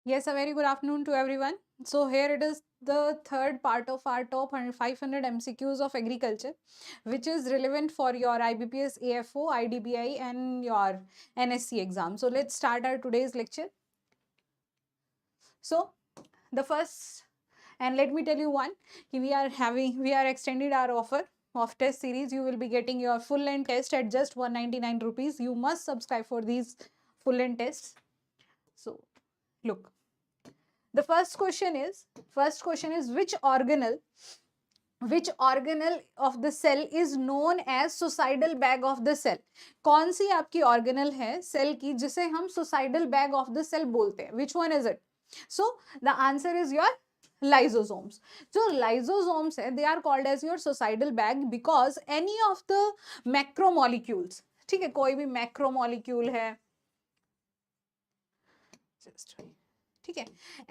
Yes, a very good afternoon to everyone. So here it is the third part of our top 500 MCQs of agriculture, which is relevant for your IBPS AFO, IDBI and your NSC exam. So let's start our today's lecture. So the first, and let me tell you one, we are extended our offer of test series. You will be getting your full length test at just 199 rupees. You must subscribe for these full length tests. So look. The first question is which organelle of the cell is known as suicidal bag of the cell? कौन सी आपकी organelle है cell की जिसे हम suicidal bag of the cell बोलते हैं? Which one is it? So the answer is your lysosomes. जो lysosomes है, they are called as your suicidal bag because any of the macromolecules, ठीक है, कोई भी macromolecule है, just ठीक है,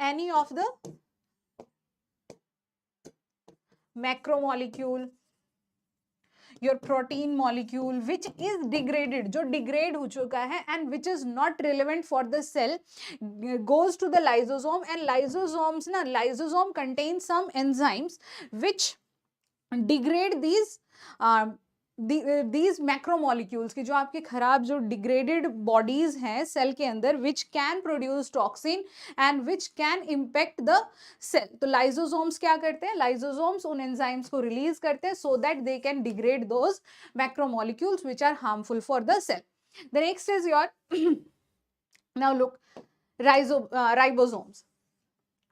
any of the macromolecule, your protein molecule which is degraded, जो degrade हो चुका है and which is not relevant for the cell goes to the lysosome, and lysosome contains some enzymes which degrade these macromolecules की जो आपके खराब जो degraded bodies हैं सेल के अंदर which can produce toxin and which can impact the cell. तो lysosomes क्या करते हैं? lysosomes उन enzymes को release करते हैं so that they can degrade those macromolecules which are harmful for the cell. The next is your now look, ribosomes.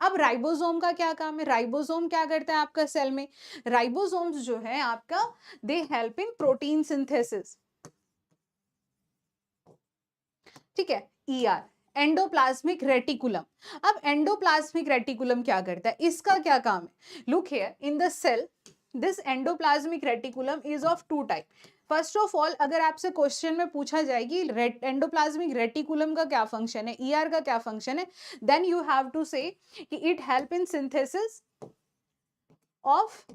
अब ribosome का क्या काम है? राइबोसोम क्या करता है आपका सेल में? राइबोसोम्स जो है आपका they help in protein synthesis, ठीक है, ईआर, एंडोप्लाज्मिक रेटिकुलम. अब एंडोप्लाज्मिक रेटिकुलम क्या करता है? इसका क्या काम है? Look here in the cell this endoplasmic reticulum is of two type. First of all अगर आपसे क्वेश्चन में पूछा जाएगी एंडोप्लाज्मिक रेटिकुलम का क्या फंक्शन है, ईआर का क्या फंक्शन है, देन यू हैव टू से कि it help in synthesis of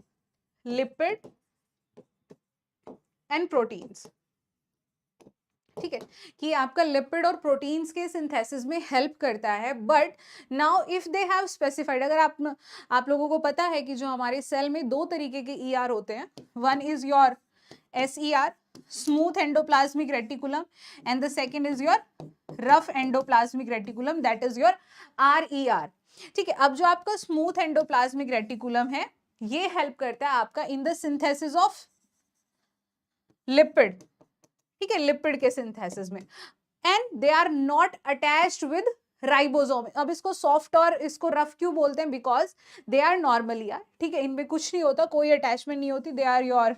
lipid and proteins. ठीक है, कि आपका लिपिड और प्रोटीन्स के सिंथेसिस में हेल्प करता है. But now if they have specified, अगर आप लोगों को पता है कि जो हमारे सेल में दो तरीके के ईआर होते हैं, one is your SER, smooth endoplasmic reticulum, and the second is your rough endoplasmic reticulum, that is your RER. ठीक है, अब जो आपका स्मूथ एंडोप्लाज्मिक रेटिकुलम है ये हेल्प करता है आपका in the synthesis of lipid, ठीक है, लिपिड के सिंथेसिस में, and they are not attached with ribosome. अब इसको सॉफ्ट और इसको रफ क्यों बोलते हैं? बिकॉज दे आर नॉर्मली, ठीक है, इनमें कुछ नहीं होता, कोई अटैचमेंट नहीं होती, they are your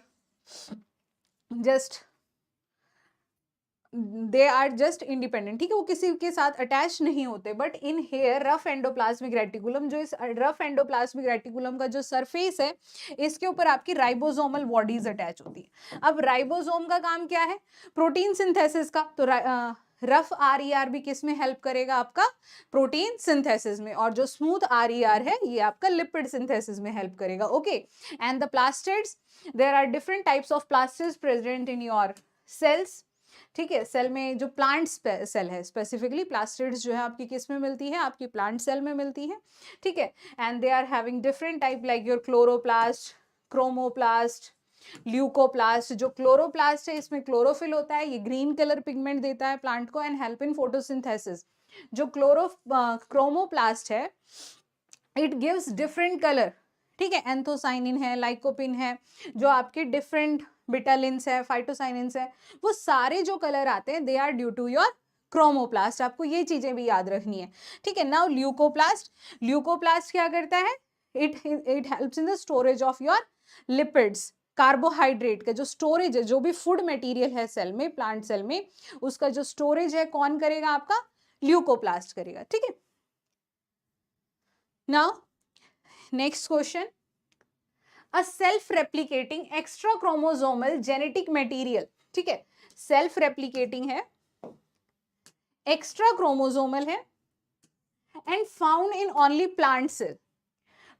they are just independent, ठीक है, वो किसी के साथ अटैच नहीं होते. But in here rough endoplasmic reticulum, जो इस रफ एंडोप्लाज्मिक रेटिकुलम का जो सरफेस है इसके ऊपर आपकी राइबोसोमल बॉडीज अटैच होती है. अब राइबोसोम का काम क्या है? प्रोटीन सिंथेसिस का. तो रफ RER भी किस में हेल्प करेगा? आपका प्रोटीन सिंथेसिस में. और जो स्मूथ RER है ये आपका लिपिड सिंथेसिस में हेल्प करेगा. Okay, and the plastids, there are different types of plastids present in your cells. ठीक है, सेल में जो प्लांट सेल है स्पेसिफिकली प्लास्टिड्स जो है आपकी किस में मिलती है? आपकी प्लांट सेल में मिलती है. ठीक है, and they are having different type like your chloroplast, chromoplast, leucoplast. जो क्लोरोप्लास्ट है इसमें क्लोरोफिल होता है, ये ग्रीन कलर पिगमेंट देता है प्लांट को एंड हेल्प इन फोटोसिंथेसिस. जो क्रोमोप्लास्ट है इट गिव्स डिफरेंट कलर, ठीक है, एंथोसाइनिन है, लाइकोपिन है, जो आपके डिफरेंट बिटालिन्स है, फाइटोसाइनिन्स है, वो सारे जो कलर आते हैं they are due to your chromoplast. आपको ये चीजें भी याद रखनी है. ठीक है, नाउ ल्यूकोप्लास्ट, ल्यूकोप्लास्ट क्या करता है? It helps in the storage of your lipids, carbohydrate का जो स्टोरेज है, जो भी फूड मटेरियल है सेल में, प्लांट सेल में, उसका जो स्टोरेज है कौन करेगा? आपका ल्यूकोप्लास्ट करेगा. ठीक है, now next question, a self replicating extra chromosomal genetic material, ठीक है, सेल्फ रेप्लिकेटिंग है, एक्स्ट्रा क्रोमोसोमल है and found in only plant cell.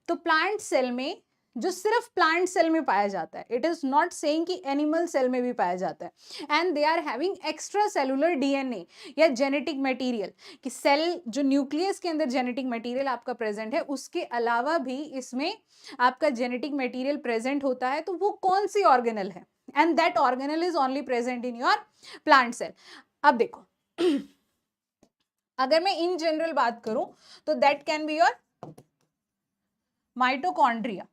तो प्लांट सेल में जो सिर्फ प्लांट सेल में पाया जाता है. इट इज नॉट सेइंग कि एनिमल सेल में भी पाया जाता है. And they are having extra cellular DNA या जेनेटिक मटेरियल, कि सेल जो न्यूक्लियस के अंदर जेनेटिक मटेरियल आपका प्रेजेंट है, उसके अलावा भी इसमें आपका जेनेटिक मटेरियल प्रेजेंट होता है. तो वो कौन सी ऑर्गेनल है? And that organelle is only present in your plant cell. अब देखो अगर मैं इन जनरल बात करूं तो that can be your mitochondria.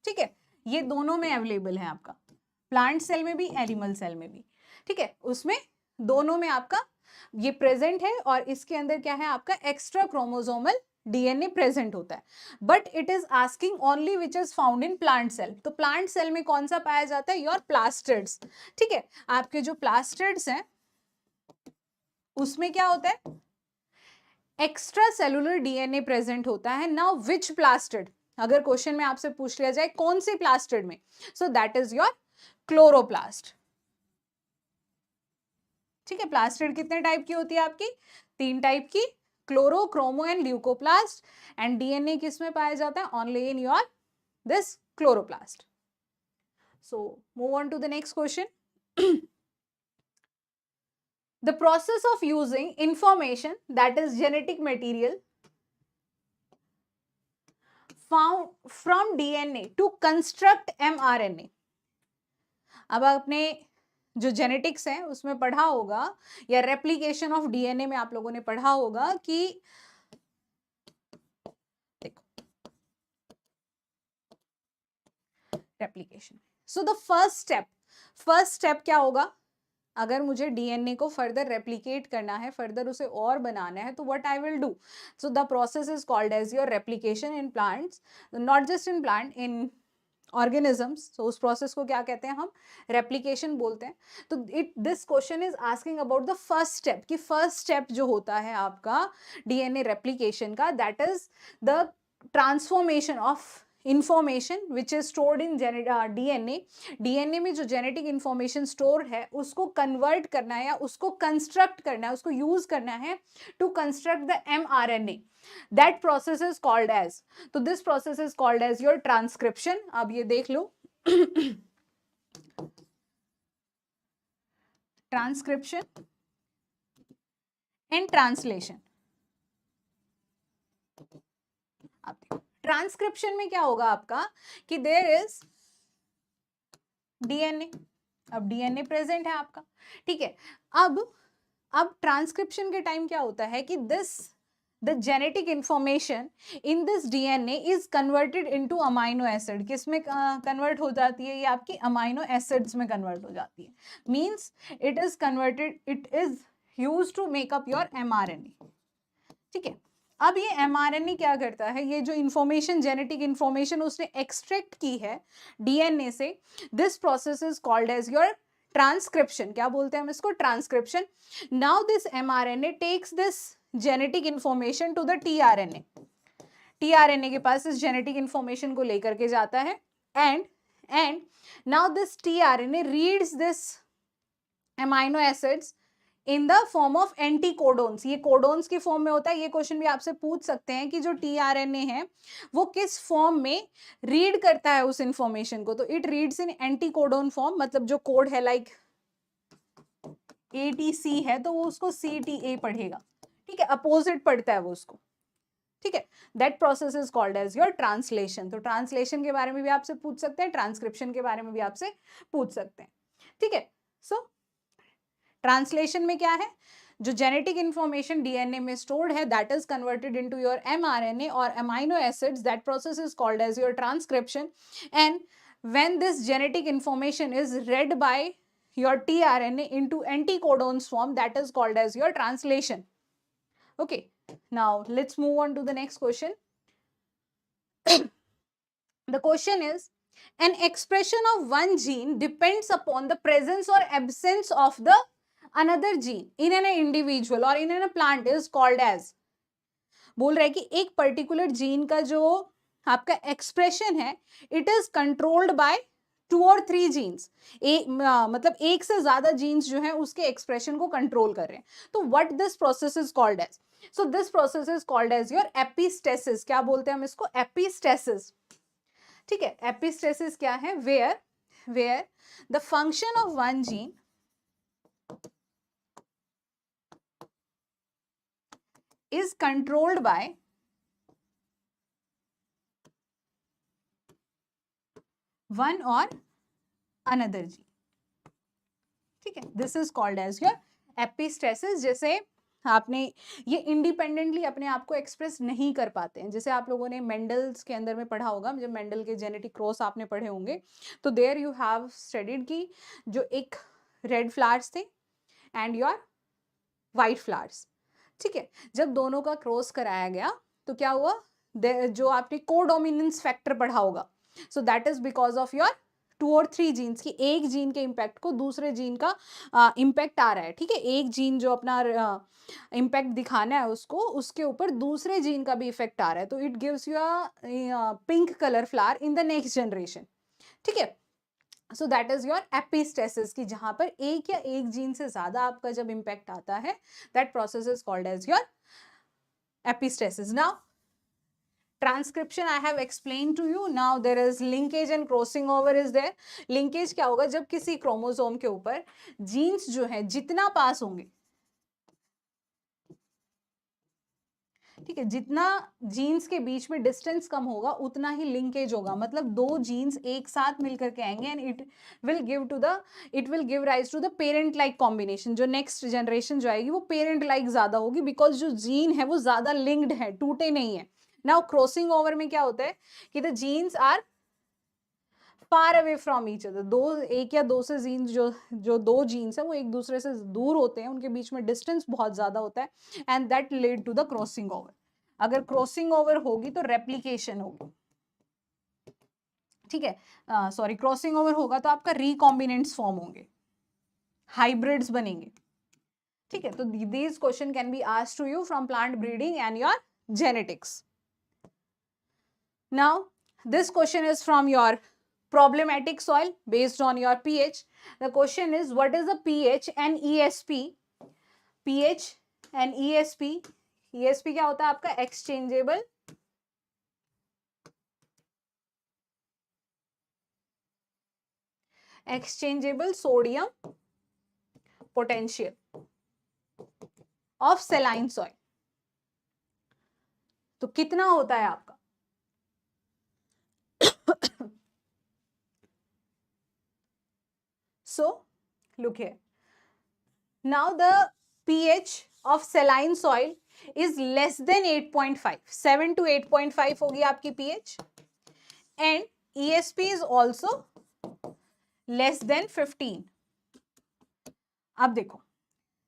ठीक है, ये दोनों में अवेलेबल है आपका, प्लांट सेल में भी एनिमल सेल में भी. ठीक है, उसमें दोनों में आपका ये प्रेजेंट है और इसके अंदर क्या है आपका एक्स्ट्रा क्रोमोसोमल डीएनए प्रेजेंट होता है. But it is asking only which is found in plant cell. तो प्लांट सेल में कौन सा पाया जाता है? Your plastids. ठीक है, आपके जो प्लास्टिड्स हैं उसमें क्या होता है? एक्स्ट्रा सेलुलर डीएनए प्रेजेंट होता है. नाउ विच प्लास्टिड, अगर क्वेश्चन में आपसे पूछ लिया जाए कौन सी प्लास्टिड में, so that is your chloroplast. ठीक है, प्लास्टिड कितने टाइप की होती है आपकी? 3 टाइप की, chloro, chromo and leucoplast. And DNA किस में पाया जाता है? Only in your this chloroplast. So move on to the next question. The process of using information, that is genetic material, found from DNA to construct mRNA. अब आपने जो genetics है उसमें पढ़ा होगा, या रेप्लिकेशन ऑफ डीएनए में आप लोगों ने पढ़ा होगा कि देखो replication. So the first step क्या होगा? अगर मुझे डीएनए को फर्दर रेप्लिकेट करना है, फर्दर उसे और बनाना है, तो what I will do? So the process is called as your replication in plants, not just in plant, in organisms. तो उस प्रोसेस को क्या कहते हैं? हम रेप्लिकेशन बोलते हैं. तो this question is asking about the first step, कि फर्स्ट स्टेप जो होता है आपका डीएनए रेप्लिकेशन का, that is the transformation of information which is stored in DNA. DNA में जो जेनेटिक इंफॉर्मेशन स्टोर है उसको कन्वर्ट करना है या उसको कंस्ट्रक्ट करना है, उसको यूज करना है to construct the mRNA. That process is called as, तो this process is called as your transcription. अब ये देख लो ट्रांसक्रिप्शन एंड ट्रांसलेशन. अब देखो ट्रांसक्रिप्शन में क्या होगा आपका, कि देयर इज डीएनए. अब डीएनए प्रेजेंट है आपका. ठीक है, अब ट्रांसक्रिप्शन के टाइम क्या होता है कि the genetic information in this DNA is converted into amino acid. किसमें कन्वर्ट हो जाती है? ये आपकी अमाइनो एसिड्स में कन्वर्ट हो जाती है. Means it is converted, it is used to make up your mRNA. ठीक है, अब ये एमआरएनए क्या करता है? ये जो इंफॉर्मेशन, जेनेटिक इंफॉर्मेशन उसने एक्सट्रैक्ट की है डीएनए से, this process is called as your transcription. क्या बोलते हैं हम इसको? Transcription. Now this mRNA takes this genetic information to the tRNA. TRNA के पास इस जेनेटिक इंफॉर्मेशन को लेकर के जाता है. And now this tRNA reads this amino acids in the form of एंटीकोडोन्स. ये कोडोन्स की फॉर्म में होता है. ये क्वेश्चन भी आपसे पूछ सकते हैं कि जो टीआरएनए है वो किस फॉर्म में रीड करता है उस इंफॉर्मेशन को. तो it reads in anticodon form, मतलब जो कोड है लाइक एटीसी है तो वो उसको सीटीए पढ़ेगा. ठीक है, अपोजिट पढ़ता है वो उसको. ठीक है, that process is called as your translation. तो ट्रांसलेशन के बारे में भी आपसे पूछ सकते हैं, ट्रांसक्रिप्शन के बारे में भी आपसे पूछ सकते हैं. ठीक है, सो ट्रांसलेशन में क्या है? जो जेनेटिक इंफॉर्मेशन डीएनए में स्टोर्ड है that is converted into your mRNA और amino acids. That process is called as your transcription. And when this genetic information is read by your tRNA into anticodones form, that is called as your translation. Okay, now let's move on to the next question. The question is, an expression of one gene depends upon the presence or absence of the another gene in an individual or in a plant is called as. बोल रहा है कि एक particular gene का जो आपका expression है it is controlled by 2 or 3 genes. मतलब एक से ज्यादा जीन्स जो है उसके एक्सप्रेशन को कंट्रोल कर रहे हैं. तो what this process is called as? So this process is called as your epistasis. क्या बोलते हैं हम इसको? एपिस्टेसिस. ठीक है, एपिस्टेसिस क्या है? Where the function of one gene is controlled by one or another gene. ठीक है, this is called as your epistasis. जैसे आपने ये इंडिपेंडेंटली अपने आप को एक्सप्रेस नहीं कर पाते हैं, जैसे आप लोगों ने मेंडल्स के अंदर में पढ़ा होगा, जब मेंडल के जेनेटिक क्रॉस आपने पढ़े होंगे, तो देयर यू हैव स्टडीड की जो एक रेड फ्लावर्स थे एंड योर वाइट फ्लावर्स। ठीक है, जब दोनों का क्रॉस कराया गया तो क्या हुआ? जो आपने कोडोमिनेंस फैक्टर पढ़ा होगा, सो that is because of your 2 और 3 जीन्स की एक जीन के इम्पैक्ट को दूसरे जीन का इम्पैक्ट आ रहा है। ठीक है, एक जीन जो अपना इम्पैक्ट दिखाना है उसको, उसके ऊपर दूसरे जीन का भी इफेक्ट आ रहा है, तो it gives you a pink colour flower in the next generation. ठीक है, so that is your epistasis, की जहां पर एक या एक जीन से ज्यादा आपका जब इम्पैक्ट आता है, that process is called as your epistasis. Now transcription I have explain to you. Now there is linkage and crossing over is there. Linkage क्या होगा? जब किसी क्रोमोसोम के ऊपर जीन्स जो है जितना पास होंगे, ठीक है, जितना जीन्स के बीच में डिस्टेंस कम होगा उतना ही लिंकेज होगा। मतलब दो जीन्स एक साथ मिलकर के आएंगे and it will give rise to the parent like combination. जो नेक्स्ट जनरेशन जो आएगी वो पेरेंट लाइक ज्यादा होगी, बिकॉज जो जीन है वो ज्यादा लिंक्ड है, टूटे नहीं है। नाउ क्रॉसिंग ओवर में क्या होता है कि the genes are far away from each other. एक या दो से जीन्स जो दो जीन्स है वो एक दूसरे से दूर होते हैं, उनके बीच में डिस्टेंस बहुत ज्यादा होता है, and that lead to the crossing over. अगर क्रॉसिंग ओवर होगी तो रेप्लिकेशन होगी। ठीक है, सॉरी, क्रॉसिंग ओवर होगा तो आपका रिकॉम्बिनेंट्स फॉर्म होंगे, हाइब्रिड्स बनेंगे। ठीक है, तो these question can be asked to you from plant breeding and your genetics. Now this question is from your problematic soil based on your pH. The question is, what is the pH and ESP? pH and ESP. ESP क्या होता है आपका? exchangeable sodium potential of saline soil. तो कितना होता है आपका? So look here. Now the pH of saline soil is less than 8.5. 7 to 8.5 होगी आपकी pH, and ESP is also less than 15. अब देखो,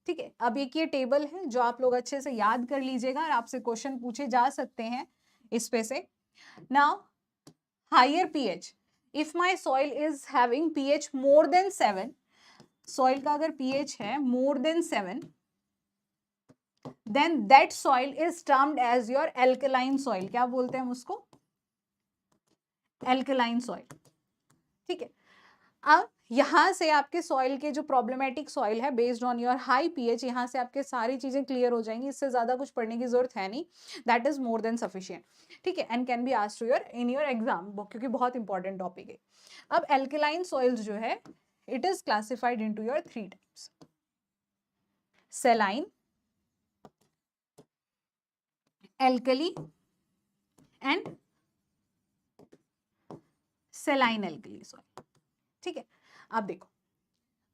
ठीक है, अब एक ये टेबल है जो आप लोग अच्छे से याद कर लीजिएगा और आपसे क्वेश्चन पूछे जा सकते हैं इस पे से। Now higher pH, if my soil is having pH more than 7, soil का अगर pH है more than 7, then that soil is termed as your alkaline soil. क्या बोलते हैं हम उसको? alkaline soil. ठीक है, अब यहां से आपके सॉइल के जो प्रॉब्लमेटिक सॉइल है based on your high pH, यहां से आपके सारी चीजें क्लियर हो जाएंगी, इससे ज्यादा कुछ पढ़ने की जरूरत है नहीं, that is more than sufficient. ठीक है, and can be asked to your in your exam, क्योंकि बहुत इंपॉर्टेंट टॉपिक है। अब एल्केलाइन सॉइल्स जो है, it is classified into your 3 types: सेलाइन, alkali and सेलाइन alkali soil. ठीक है, अब देखो,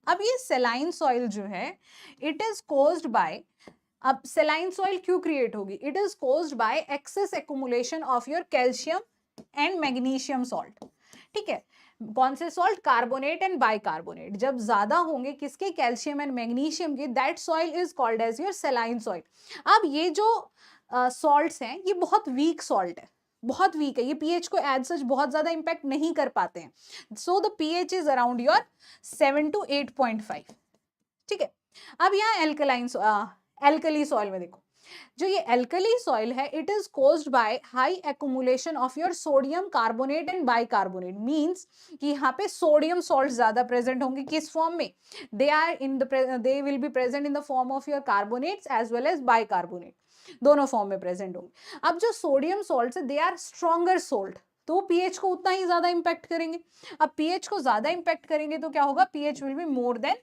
अब ये सेलाइन सॉइल जो है, इट इज कोज्ड बाय, अब सेलाइन सॉइल क्यों क्रिएट होगी? It is caused by access accumulation of your calcium and magnesium salt. ठीक है, कौन से सॉल्ट? Carbonate and bicarbonate. जब ज्यादा होंगे किसके? कैल्शियम एंड मैग्नीशियम के, that soil is called as your saline soil. अब ये जो सॉल्ट्स हैं ये बहुत वीक सॉल्ट है, बहुत वीक है, ये पीएच को एज सच बहुत ज्यादा इंपैक्ट नहीं कर पाते हैं। So the pH is around your 7 to 8.5। ठीक है, अब यहाँ एल्कलाइन एल्कली सॉइल में देखो, जो ये एल्कली सॉइल है, it is caused by high accumulation of your sodium carbonate and bicarbonate. Means कि यहाँ पे सोडियम सॉल्ट ज्यादा प्रेजेंट होंगे। किस फॉर्म में? They will be present in the form of your carbonates as well as bicarbonate, दोनों form में present होंगे। अब जो सोडियम सॉल्ट है, दे आर स्ट्रॉन्गर सोल्ट, तो पीएच को उतना ही ज्यादा इंपैक्ट करेंगे। अब पीएच को ज्यादा इंपैक्ट करेंगे तो क्या होगा, pH will be more than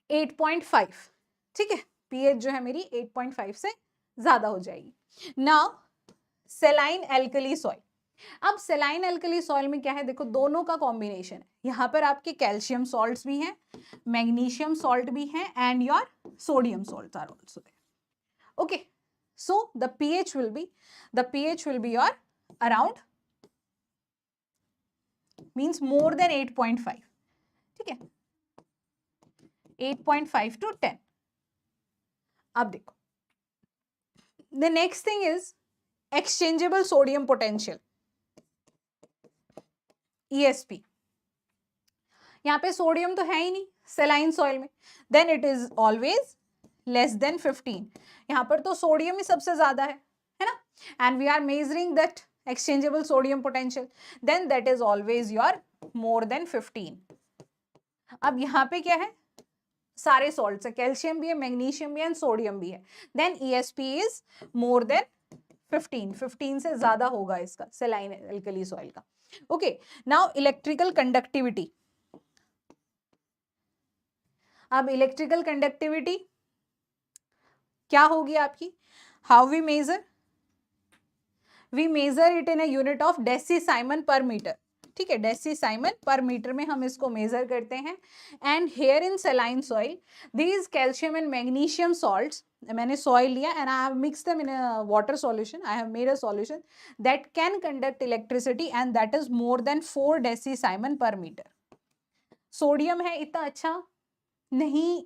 8.5। ठीक है, पीएच जो है मेरी 8.5 से ज्यादा हो जाएगी। Now सेलाइन alkali soil. अब सेलाइन एल्कली सॉइल में क्या है, देखो दोनों का कॉम्बिनेशन है। यहाँ पर आपके कैल्शियम सॉल्ट्स भी हैं, मैग्नीशियम सॉल्ट भी हैं, and your sodium salts are also there. Okay, so the pH will be your around means more than 8.5। ठीक है, 8.5 to 10। अब देखो, the next thing is exchangeable sodium potential, ESP। यहाँ पे सोडियम तो है ही नहीं सेलाइन सॉइल में, then it is always less than 15। यहाँ पर तो सोडियम ही सबसे ज्यादा है ना, and we are measuring that exchangeable sodium potential, then that is always your more than 15। अब यहाँ पे क्या है, सारे सॉल्ट्स है, कैल्शियम भी है, मैग्नीशियम भी है एंड सोडियम भी है, then ESP is more than 15 से ज्यादा होगा इसका सेलाइन एल्कली सॉइल का। Okay, now electrical conductivity. अब इलेक्ट्रिकल कंडक्टिविटी क्या होगी आपकी, how we measure it in a unit of decisiemens पर मीटर। ठीक है, डेसीसाइमन पर मीटर में हम इसको मेजर करते हैं। And hair in saline soil these calcium and magnesium salts, मैंने सॉइल लिया and I have mix them in a water solution, I have made a solution that can conduct electricity and that is more than 4 डेसीसाइमन पर metre. Sodium है, इतना अच्छा नहीं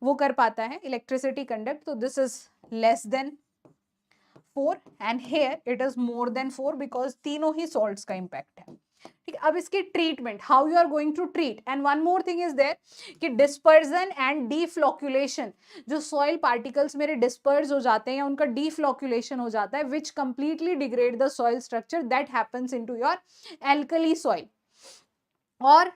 वो कर पाता है इलेक्ट्रिसिटी कंडक्ट, तो this is less than 4 and here it is more than 4 because तीनों ही सॉल्ट्स का इंपैक्ट है। ठीक है, अब इसकी treatment, how you are going to treat, and one more thing is there कि डिस्पर्जन एंड डीफ्लोक्यूलेशन, जो सॉइल पार्टिकल्स मेरे डिस्पर्स हो जाते हैं, उनका डीफ्लोक्यूलेशन हो जाता है which completely degrade the soil structure, that happens into your alkali soil. और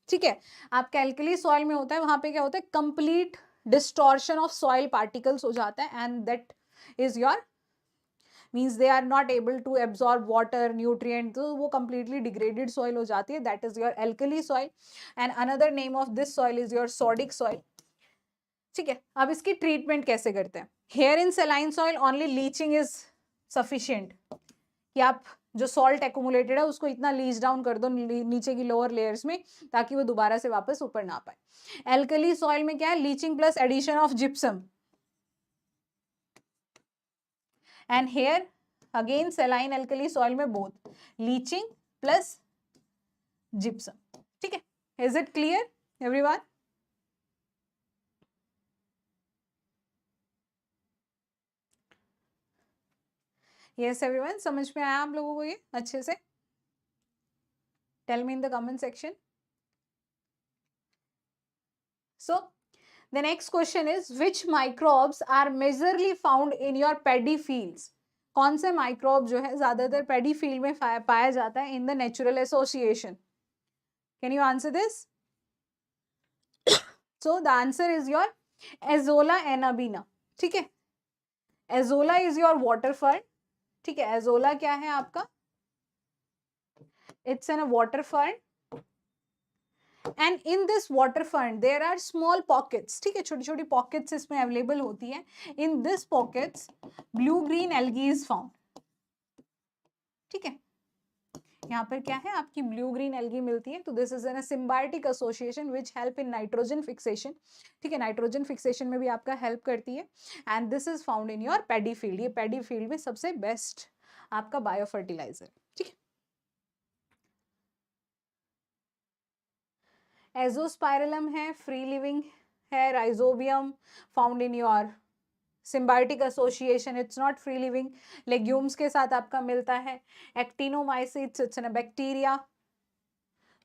ठीक है, आपका एल्कली सॉइल में होता है, वहां पे क्या होता है, complete distortion of soil particles हो जाता है and that is your means they are not able to absorb water nutrient, तो वो कंप्लीटली डिग्रेडेड सॉइल हो जाती है, that is your alkali soil. And another name of this soil is your sodic soil. ठीक है, अब इसकी treatment कैसे करते हैं, here in saline soil only leaching is sufficient, कि आप जो सॉल्ट एक्यूमुलेटेड है उसको इतना लीच डाउन कर दो नीचे की लोअर लेयर्स में ताकि वो दोबारा से वापस ऊपर ना पाए। एल्कली सॉइल में क्या है, leaching plus addition of gypsum, and here again saline alkali soil में बोथ लीचिंग प्लस जिप्सम। ठीक है, is it clear everyone? Yes everyone, समझ में आया आप लोगों को ये अच्छे से? Tell me in the comment section. So the next question is which microbes are majorly found in your paddy fields? कौन से माइक्रोब जो है ज्यादातर पैडी फील्ड में पाया जाता है in the natural association? Can you answer this? So the answer is your Azolla Anabaena. ठीक है, Azolla is your water fern. ठीक है, एजोला क्या है आपका, it's an water fern and in this water fern there are small pockets. ठीक है, छोटी छोटी पॉकेट्स इसमें अवेलेबल होती है। In this pockets blue green algae is found. ठीक है, यहाँ पर क्या है, आपकी ब्लू ग्रीन एल्गी मिलती है, तो this is N symbiotic association which help in nitrogen fixation. ठीक है, नाइट्रोजन फिक्सेशन में भी आपका हेल्प करती है and this is found in your paddy field. ये पैडी फील्ड में सबसे बेस्ट आपका बायो फर्टिलाइजर। ठीक है, एजोस्पाइरलम है, फ्री लिविंग है, rhizobium found in your symbiotic association, it's not free living, legumes के साथ आपका मिलता है। एक्टिनोमाइसिट्स, इट्स एन बैक्टीरिया,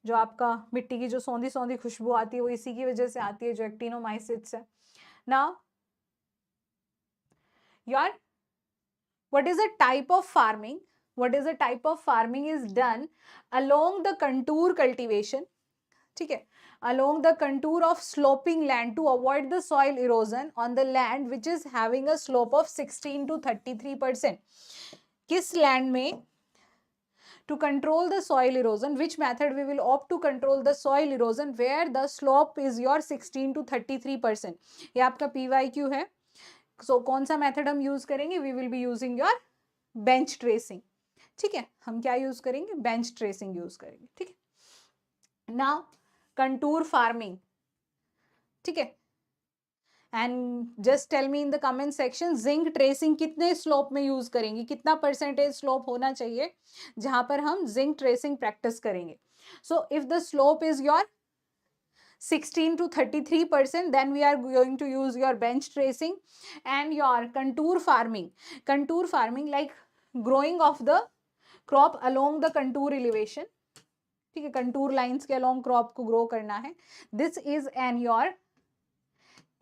जो आपका मिट्टी की जो सौंधी सौंधी खुशबू आती है वो इसी की वजह से आती है, जो एक्टिनोमाइसिट्स है। नाउ यार what is a type of farming is done along the contour cultivation। ठीक है, along the contour of sloping land to avoid the soil erosion on the land which is having a slope of 16 to 33%। किस land में to control the soil erosion, which method we will opt to control the soil erosion where the slope is your 16 to 33%. ये आपका PYQ है. So कौन सा method हम use करेंगे? We will be using your bench tracing. ठीक है, हम क्या use करेंगे? bench tracing use करेंगे. ठीक है. Now contour farming. ठीक है. And just tell me in the comment section zing terracing कितने स्लोप में यूज करेंगे, कितना परसेंटेज स्लोप होना चाहिए जहां पर हम जिंक ट्रेसिंग प्रैक्टिस करेंगे. So if the slope is your 16 to 33%, then we are going to use your bench tracing. And your contour farming like growing of the crop along the contour elevation. ठीक है, contour lines के along crop को grow करना है. This is an your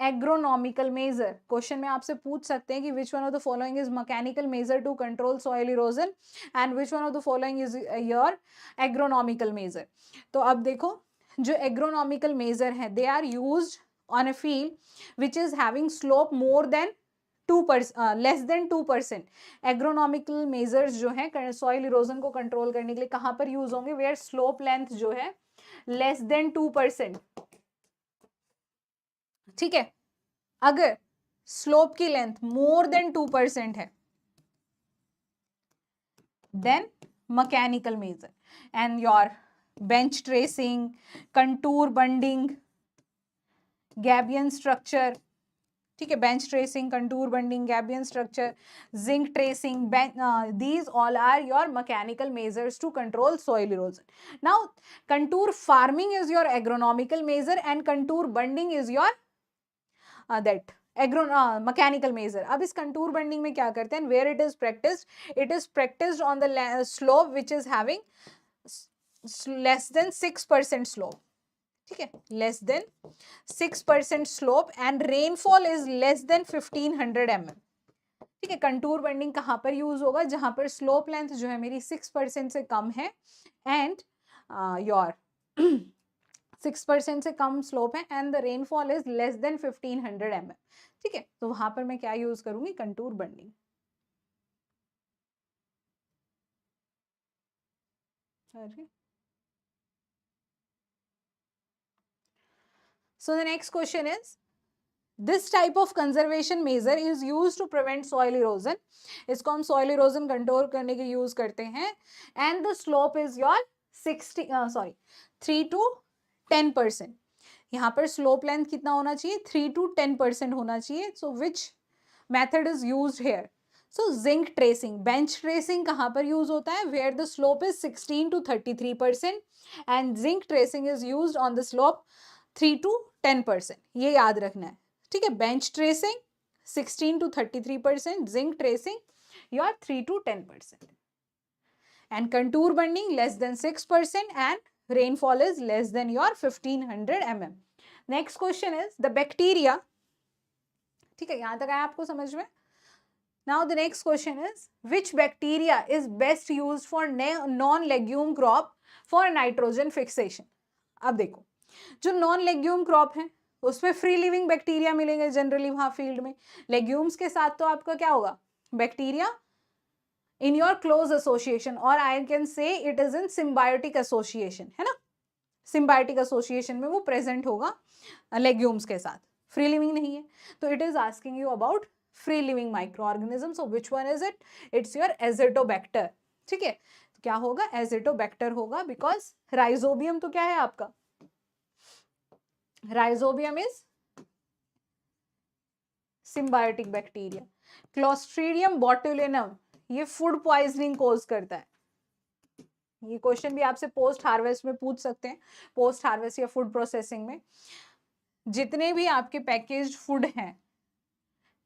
agronomical measure. Question में आपसे पूछ सकते हैं कि which one of the following is mechanical measure to control soil erosion and which one of the following is your agronomical measure. तो अब देखो, जो एग्रोनॉमिकल मेजर है they are used on a field which is having slope more than less than 2%. Agronomical measures जो है soil erosion को control करने के लिए कहां पर यूज होंगे? वेयर स्लोप लेंथ जो है लेस देन 2%. ठीक है, अगर स्लोप की लेंथ मोर देन 2% है then mechanical measure. And your bench terracing, contour bunding, gabion structure. ठीक है, bench terracing, contour bunding, gabion structure, zing terracing, these all are your mechanical measures to control soil erosion. Now contour farming is your agronomical measure and contour bunding is your that mechanical measure. अब इस contour bunding में क्या करते हैं? Where it is practised on the slope which is having less than 6% slope. ठीक है, less than 6% slope and rainfall is less than 1500 mm. ठीक है, कंटूर बंडिंग कहां पर यूज होगा? जहां पर स्लोप लेंथ जो है मेरी 6% से कम है एंड योर 6% से कम स्लोप है and the rainfall is less than 1500 mm. ठीक है, तो वहां पर मैं क्या यूज करूंगी? Contour bunding. So the next question is, this type of conservation measure is used to prevent soil erosion. इसको हम soil erosion कंट्रोल करने के यूज करते हैं. And the slope is your 3 to 10%. यहाँ पर स्लोप लेंथ कितना होना चाहिए? 3 to 10% होना चाहिए. So which method is used here? So zing terracing. Bench terracing कहाँ पर यूज होता है? Where the slope is 16 to 33% and zing terracing is used on the slope 3 to 10%. ये याद रखना है. ठीक है, bench terracing 16 to 33%, zing terracing your 3 to 10%, and contour bending less than 6% and rainfall is less than your 1500 mm. Next question is the bacteria. ठीक है, यहां तक आया आपको समझ में? Now the next question is, which bacteria is best used for non-legume crop for nitrogen fixation? अब देखो, जो नॉन लेग्यूम क्रॉप है उसमें फ्री लिविंग बैक्टीरिया मिलेंगे जनरली वहां फील्ड में. लेग्यूम्स के साथ तो आपका क्या होगा? Bacteria in your close association, or I can say it is in symbiotic association, है ना? symbiotic association में वो present होगा legumes के साथ. free living नहीं है. तो it is asking you about free living microorganisms. So which one is it? It's your azotobacter. ठीक है, तो क्या होगा? azotobacter होगा, because rhizobium तो क्या है आपका? rhizobium is symbiotic bacteria. Clostridium botulinum ये फूड पॉइजनिंग कोज करता है. ये क्वेश्चन भी आपसे पोस्ट हार्वेस्ट में पूछ सकते हैं. पोस्ट हार्वेस्ट या फूड प्रोसेसिंग में जितने भी आपके पैकेज्ड फूड हैं,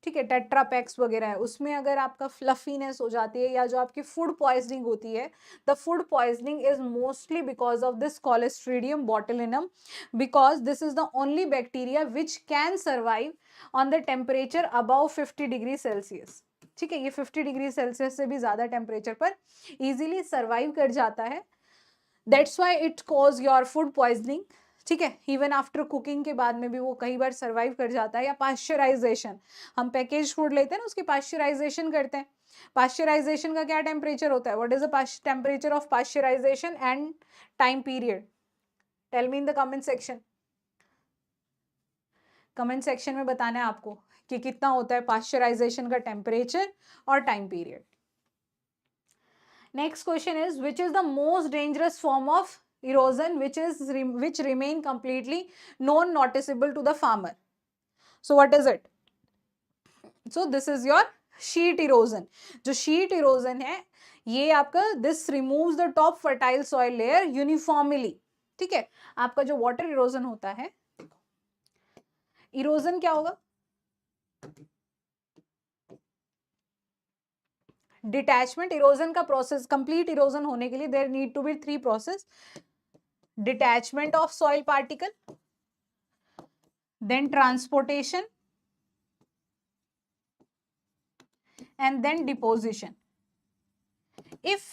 ठीक है, टेट्रा पैक्स वगैरह है, उसमें अगर आपका फ्लफीनेस हो जाती है या जो आपकी फूड पॉइजनिंग होती है, the food poisoning is mostly because of this clostridium botulinum, because this is the only bacteria which can survive on the temperature above 50 degree Celsius. ठीक है, ये 50 डिग्री सेल्सियस से भी ज्यादा टेम्परेचर पर इजीली सर्वाइव कर जाता है. That's why it cause your food poisoning. ठीक है, इवन आफ्टर कुकिंग के बाद में भी वो कई बार सर्वाइव कर जाता है। या पाश्चराइजेशन, हम पैकेज फूड लेते हैं ना, उसकी पाश्चराइजेशन करते हैं। पाश्चराइजेशन का क्या टेम्परेचर होता है? What is the temperature of pasteurisation and time period? Tell me in the comment section. Comment section में बताना है आपको कि कितना होता है पाश्चराइजेशन का टेम्परेचर और time period. Next question is which is the most dangerous form of erosion which remain completely non noticeable to the farmer? So what is it? So this is your sheet erosion. जो sheet erosion है ये आपका this removes the top fertile soil layer uniformly. ठीक है, आपका जो water erosion होता है, erosion क्या होगा? डिटैचमेंट, इरोजन का प्रोसेस, कंप्लीट इरोजन होने के लिए there need to be 3 process: detachment of soil particle, then transportation, and then deposition. If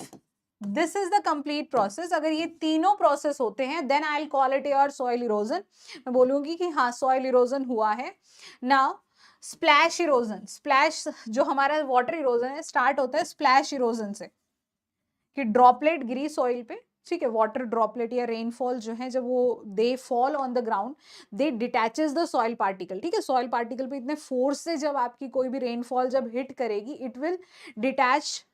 this is the complete process, अगर ये तीनों प्रोसेस होते हैं then I'll call it your soil erosion. मैं बोलूंगी कि हाँ soil erosion हुआ है. Now splash erosion, splash जो हमारा water erosion है स्टार्ट होता है splash erosion से, कि ड्रॉपलेट गिरी सॉइल पे, ठीक है, वाटर ड्रॉपलेट या रेनफॉल जो है जब वो they fall on the ground, they detaches the soil particle. ठीक है, सॉइल पार्टिकल पे इतने फोर्स से जब आपकी कोई भी रेनफॉल जब हिट करेगी इट विल डिटैच,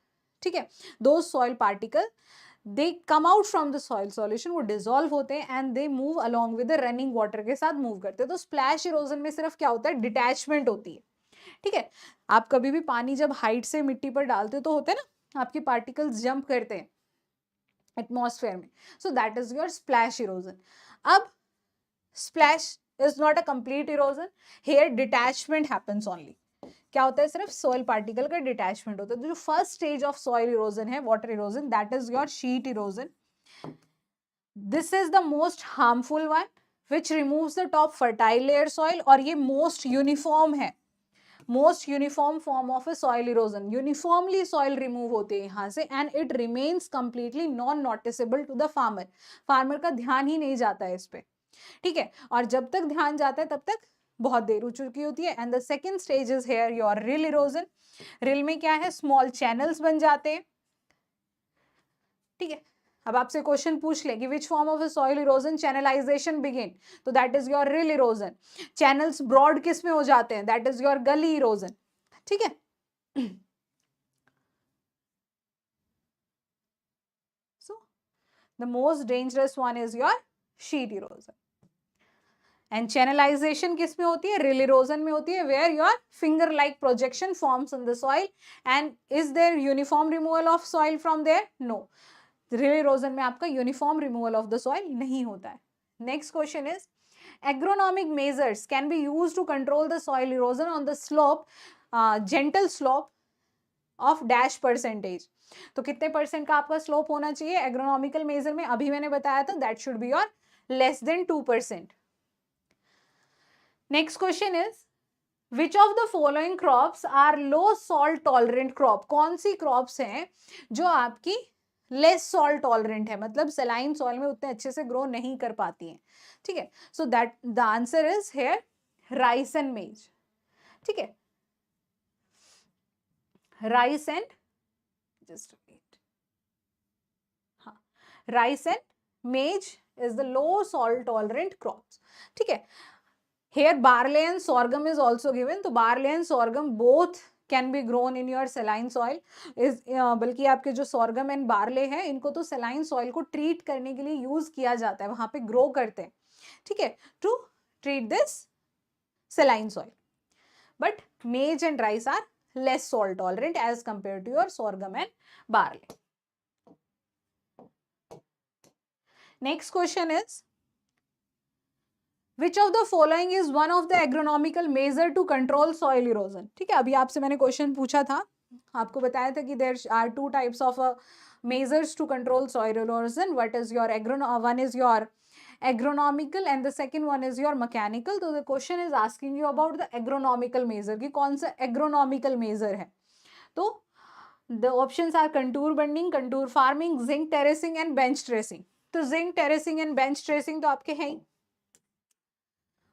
ठीक है, दो soil particle they come out from the soil solution, वो डिजोल्व होते हैं and they move along with the running water के साथ मूव करते हैं। तो स्प्लैश इरोजन में सिर्फ क्या होता है? डिटैचमेंट होती है। ठीक है, आप कभी भी पानी जब हाइट से मिट्टी पर डालते हो तो होते हैं ना आपके पार्टिकल्स जंप करते हैं एटमॉस्फेयर में, so that is your splash erosion. अब splash is not a complete erosion, here detachment happens only. क्या होता है? सिर्फ सॉइल पार्टिकल का डिटैचमेंट होता है। तो जो first stage of soil erosion है, water erosion, that is your sheet erosion. This is the most harmful one which removes the top fertile layer soil, और ये मोस्ट यूनिफॉर्म है, most uniform form of a soil erosion. Uniformly soil remove होते हैं यहाँ से and it remains completely non noticeable to the farmer. Farmer का ध्यान ही नहीं जाता है इस पे। ठीक है, और जब तक ध्यान जाता है तब तक बहुत देर हो चुकी होती है। And the second stage is here your rill erosion. Rill में क्या है? स्मॉल चैनल्स बन जाते हैं। ठीक है, अब आपसे क्वेश्चन पूछ ले कि which form of soil erosion channelization begin, तो that is your rill erosion. Channels broad किस में हो जाते हैं? That is your gully erosion. ठीक है, so the most dangerous one is your sheet erosion. And channelization किस में होती है? रिल इरोजन में होती है, where your finger like projection forms in the soil and is there uniform removal of soil from there? No, reel erosion में आपका uniform removal of the soil नहीं होता है। Next question is agronomic measures can be used to control the soil erosion on the slope, gentle slope of dash percentage. तो कितने percent का आपका slope होना चाहिए एग्रोनॉमिकल मेजर में? अभी मैंने बताया था that should be your less than 2%. Next question is which of the following crops are low salt tolerant crop? कौन सी क्रॉप्स हैं जो आपकी लेस सॉल्ट टॉलरेंट है, मतलब सलाइन सॉइल में उतने अच्छे से ग्रो नहीं कर पाती हैं। ठीक है, so that the answer is here rice and maize. ठीक है, राइस एंड जस्ट वेट, हाँ, rice and maize is the low salt tolerant crops. ठीक है, here barley and sorghum is also given, तो barley and sorghum both can be grown in your saline soil. Is बल्कि आपके जो sorghum and barley हैं इनको तो saline soil को ट्रीट करने के लिए यूज किया जाता है, वहां पे ग्रो करते हैं। ठीक है, to treat this saline soil, but maize and rice are less salt tolerant as compare to your sorghum and barley. Next question is Which of the following is one of the agronomical measure to control soil erosion? ठीक है, अभी आपसे मैंने question पूछा था, आपको बताया था कि there are two types of measures to control soil erosion. What is your one is your agronomical and the second one is your mechanical. तो the question is asking you about the agronomical measure कि कौन सा agronomical measure है। तो the options are contour bending, contour farming, zinc terracing and bench tracing. तो zinc terracing and bench tracing तो आपके हैं ही,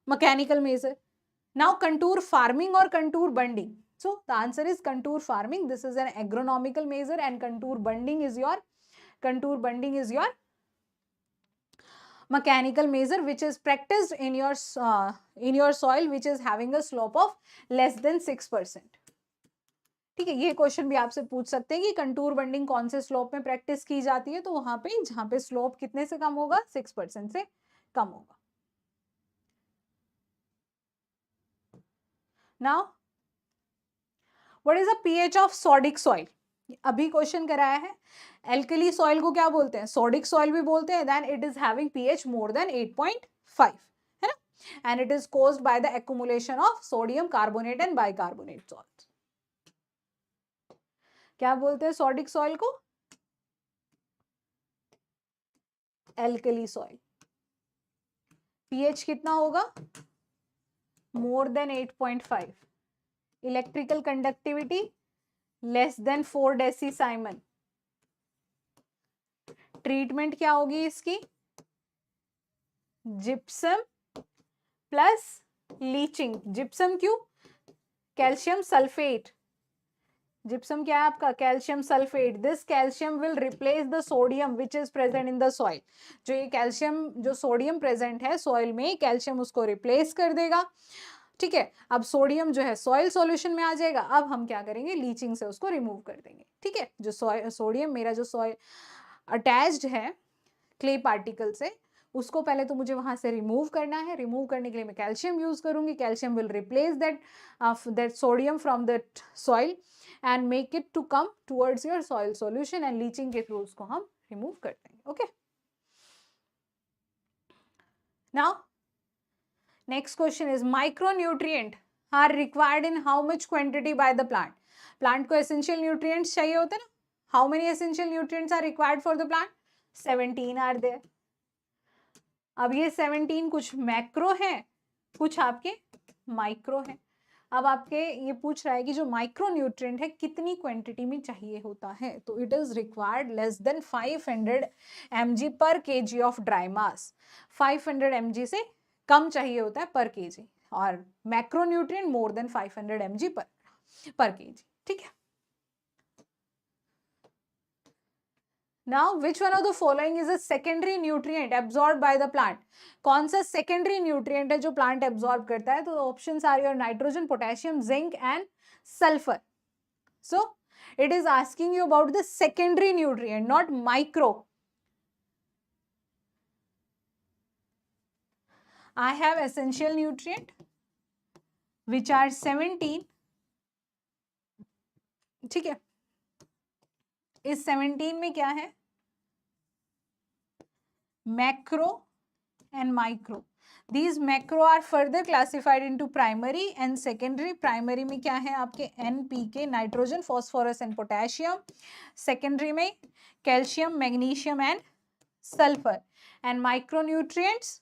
mechanical measure. Now contour farming or contour bunding. So the answer is contour farming. This is an agronomical measure, and contour bunding is your mechanical measure which is practiced in your soil which is having a slope of less than 6%. ठीक है, ये question भी आपसे पूछ सकते हैं कि contour bunding कौन से स्लोप में प्रैक्टिस की जाती है, तो वहां पे जहां पे स्लोप कितने से कम होगा, 6% से कम होगा. Now what is the pH of sodic soil? अभी क्वेश्चन कराया है. एल्कली सॉइल को क्या बोलते हैं? सोडिक सॉइल भी बोलते हैं. Then it is having pH more than 8.5, है ना, and it is caused by the accumulation of sodium carbonate and bicarbonate salt. क्या बोलते हैं सोडिक सॉइल को? Alkali soil. पीएच कितना होगा? More than 8.5. Electrical conductivity less than 4 decisiemens. Treatment क्या होगी इसकी? Gypsum plus leaching. जिप्सम क्यों? Calcium sulphate. जिप्सम क्या है आपका? Calcium sulphate. This calcium will replace the sodium which is present in the soil. जो ये कैल्शियम, जो सोडियम प्रेजेंट है सॉइल में, कैल्शियम उसको रिप्लेस कर देगा. ठीक है, अब सोडियम जो है सॉइल सॉल्यूशन में आ जाएगा. अब हम क्या करेंगे? लीचिंग से उसको रिमूव कर देंगे. ठीक है, जो सोडियम मेरा जो सॉइल अटैच्ड है क्ले पार्टिकल से, उसको पहले तो मुझे वहां से रिमूव करना है. रिमूव करने के लिए मैं कैल्शियम यूज करूंगी. Calcium will replace that sodium from that soil and make it to come towards your soil solution, and leaching के थ्रू उसको हम रिमूव कर देंगे. Okay, now next question is micronutrient are required in how much quantity by the plant? Plant को essential nutrients चाहिए होते हैं ना. How many essential nutrients are required for the plant? 17 are there. अब ये 17 कुछ मैक्रो है, कुछ आपके माइक्रो है. अब आपके ये पूछ रहा है कि जो माइक्रो न्यूट्रिएंट है कितनी क्वांटिटी में चाहिए होता है, तो it is required less than 500 mg पर kg of dry mass. 500 mg से कम चाहिए होता है पर केजी, और मैक्रोन्यूट्रिएंट मोर देन 500 mg पर केजी. ठीक है. Now which one of the following is a secondary nutrient absorb by the plant? कौन सा सेकेंडरी न्यूट्रिएंट है जो प्लांट एब्जॉर्ब करता है? तो options are your nitrogen, potassium, zinc and sulphur. So it is asking you about the secondary nutrient, not micro. I have essential nutrient which are 17. ठीक है, इस 17 में क्या है? Macro and micro. These macro are further classified into primary and secondary. Primary में क्या है आपके? NPK, nitrogen, phosphorus and potassium. Secondary में calcium, magnesium and sulphur. And micronutrients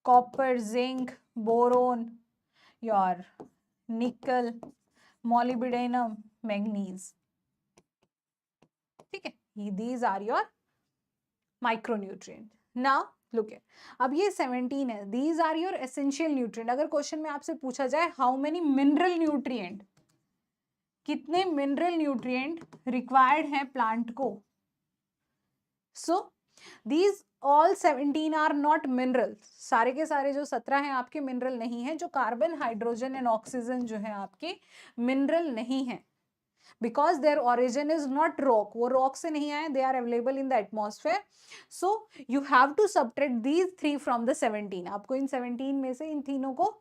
copper, zinc, boron, your nickel, molybdenum, manganese. ठीक है, these are your micronutrient. Now look at, अब ये 17 है. These are your essential nutrient. अगर question में आपसे पूछा जाए how many mineral nutrient, कितने मिनरल न्यूट्रिएंट रिक्वायर्ड है प्लांट को, सो these all 17 are not mineral. सारे के सारे जो 17 हैं आपके मिनरल नहीं है. जो कार्बन, हाइड्रोजन एंड ऑक्सीजन जो है आपके मिनरल नहीं है, because their origin is not rock. वो रॉक से नहीं आए, they are available in the atmosphere. So you have to subtract these 3 from the 17. आपको इन 17 में से इन तीनों को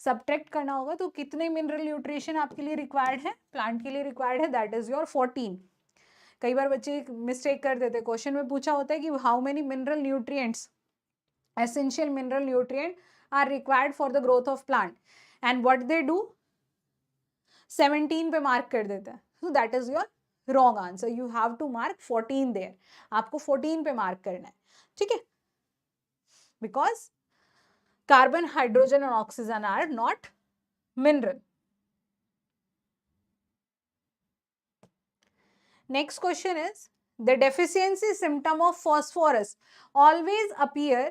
सब्ट्रैक्ट करना होगा. तो कितने मिनरल न्यूट्रिशन आपके लिए रिक्वायर्ड है, प्लांट के लिए रिक्वायर्ड है? That is your 14. कई बार बच्चे मिस्टेक कर देते. क्वेश्चन में पूछा होता है कि how many mineral nutrients, essential mineral nutrient are required for the growth of plant, and what they do, 17 पे मार्क कर देता है. So that is your wrong answer. You have to mark 14 there. आपको 14 पे मार्क करना है. ठीक है, बिकॉज कार्बन, हाइड्रोजन और oxygen are not mineral. Next question is, The deficiency symptom of phosphorus always appear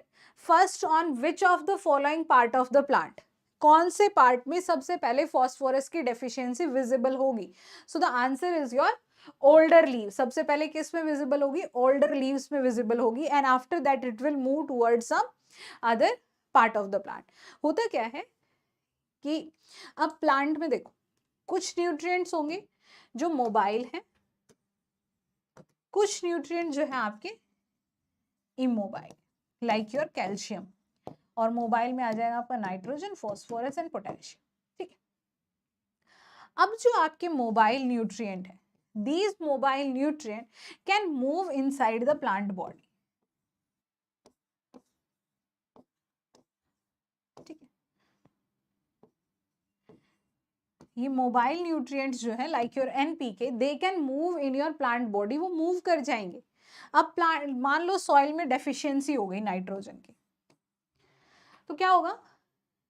first on which of the following part of the plant? कौन से part में सबसे पहले फॉस्फोरस की डेफिशिएंसी विजिबल होगी? So the answer is your older leave. सबसे पहले किस में विजिबल होगी? ओल्डर लीव्स में विजिबल होगी, and after that it will move towards some other part of the plant. होता क्या है कि अब प्लांट में देखो कुछ न्यूट्रिएंट्स होंगे जो मोबाइल हैं, कुछ न्यूट्रिएंट जो है आपके इमोबाइल, लाइक योर कैल्शियम, और मोबाइल में आ जाएगा आपका नाइट्रोजन, फॉस्फोरस एंड पोटेशियम. ठीक है, अब जो आपके मोबाइल न्यूट्रिएंट है, these mobile nutrient can move inside the plant body. ठीक है, ये मोबाइल न्यूट्रिएंट्स जो है like your NPK, they can move in your plant body, वो मूव कर जाएंगे. अब प्लांट, मान लो सॉइल में डेफिशिएंसी हो गई नाइट्रोजन की, तो क्या होगा?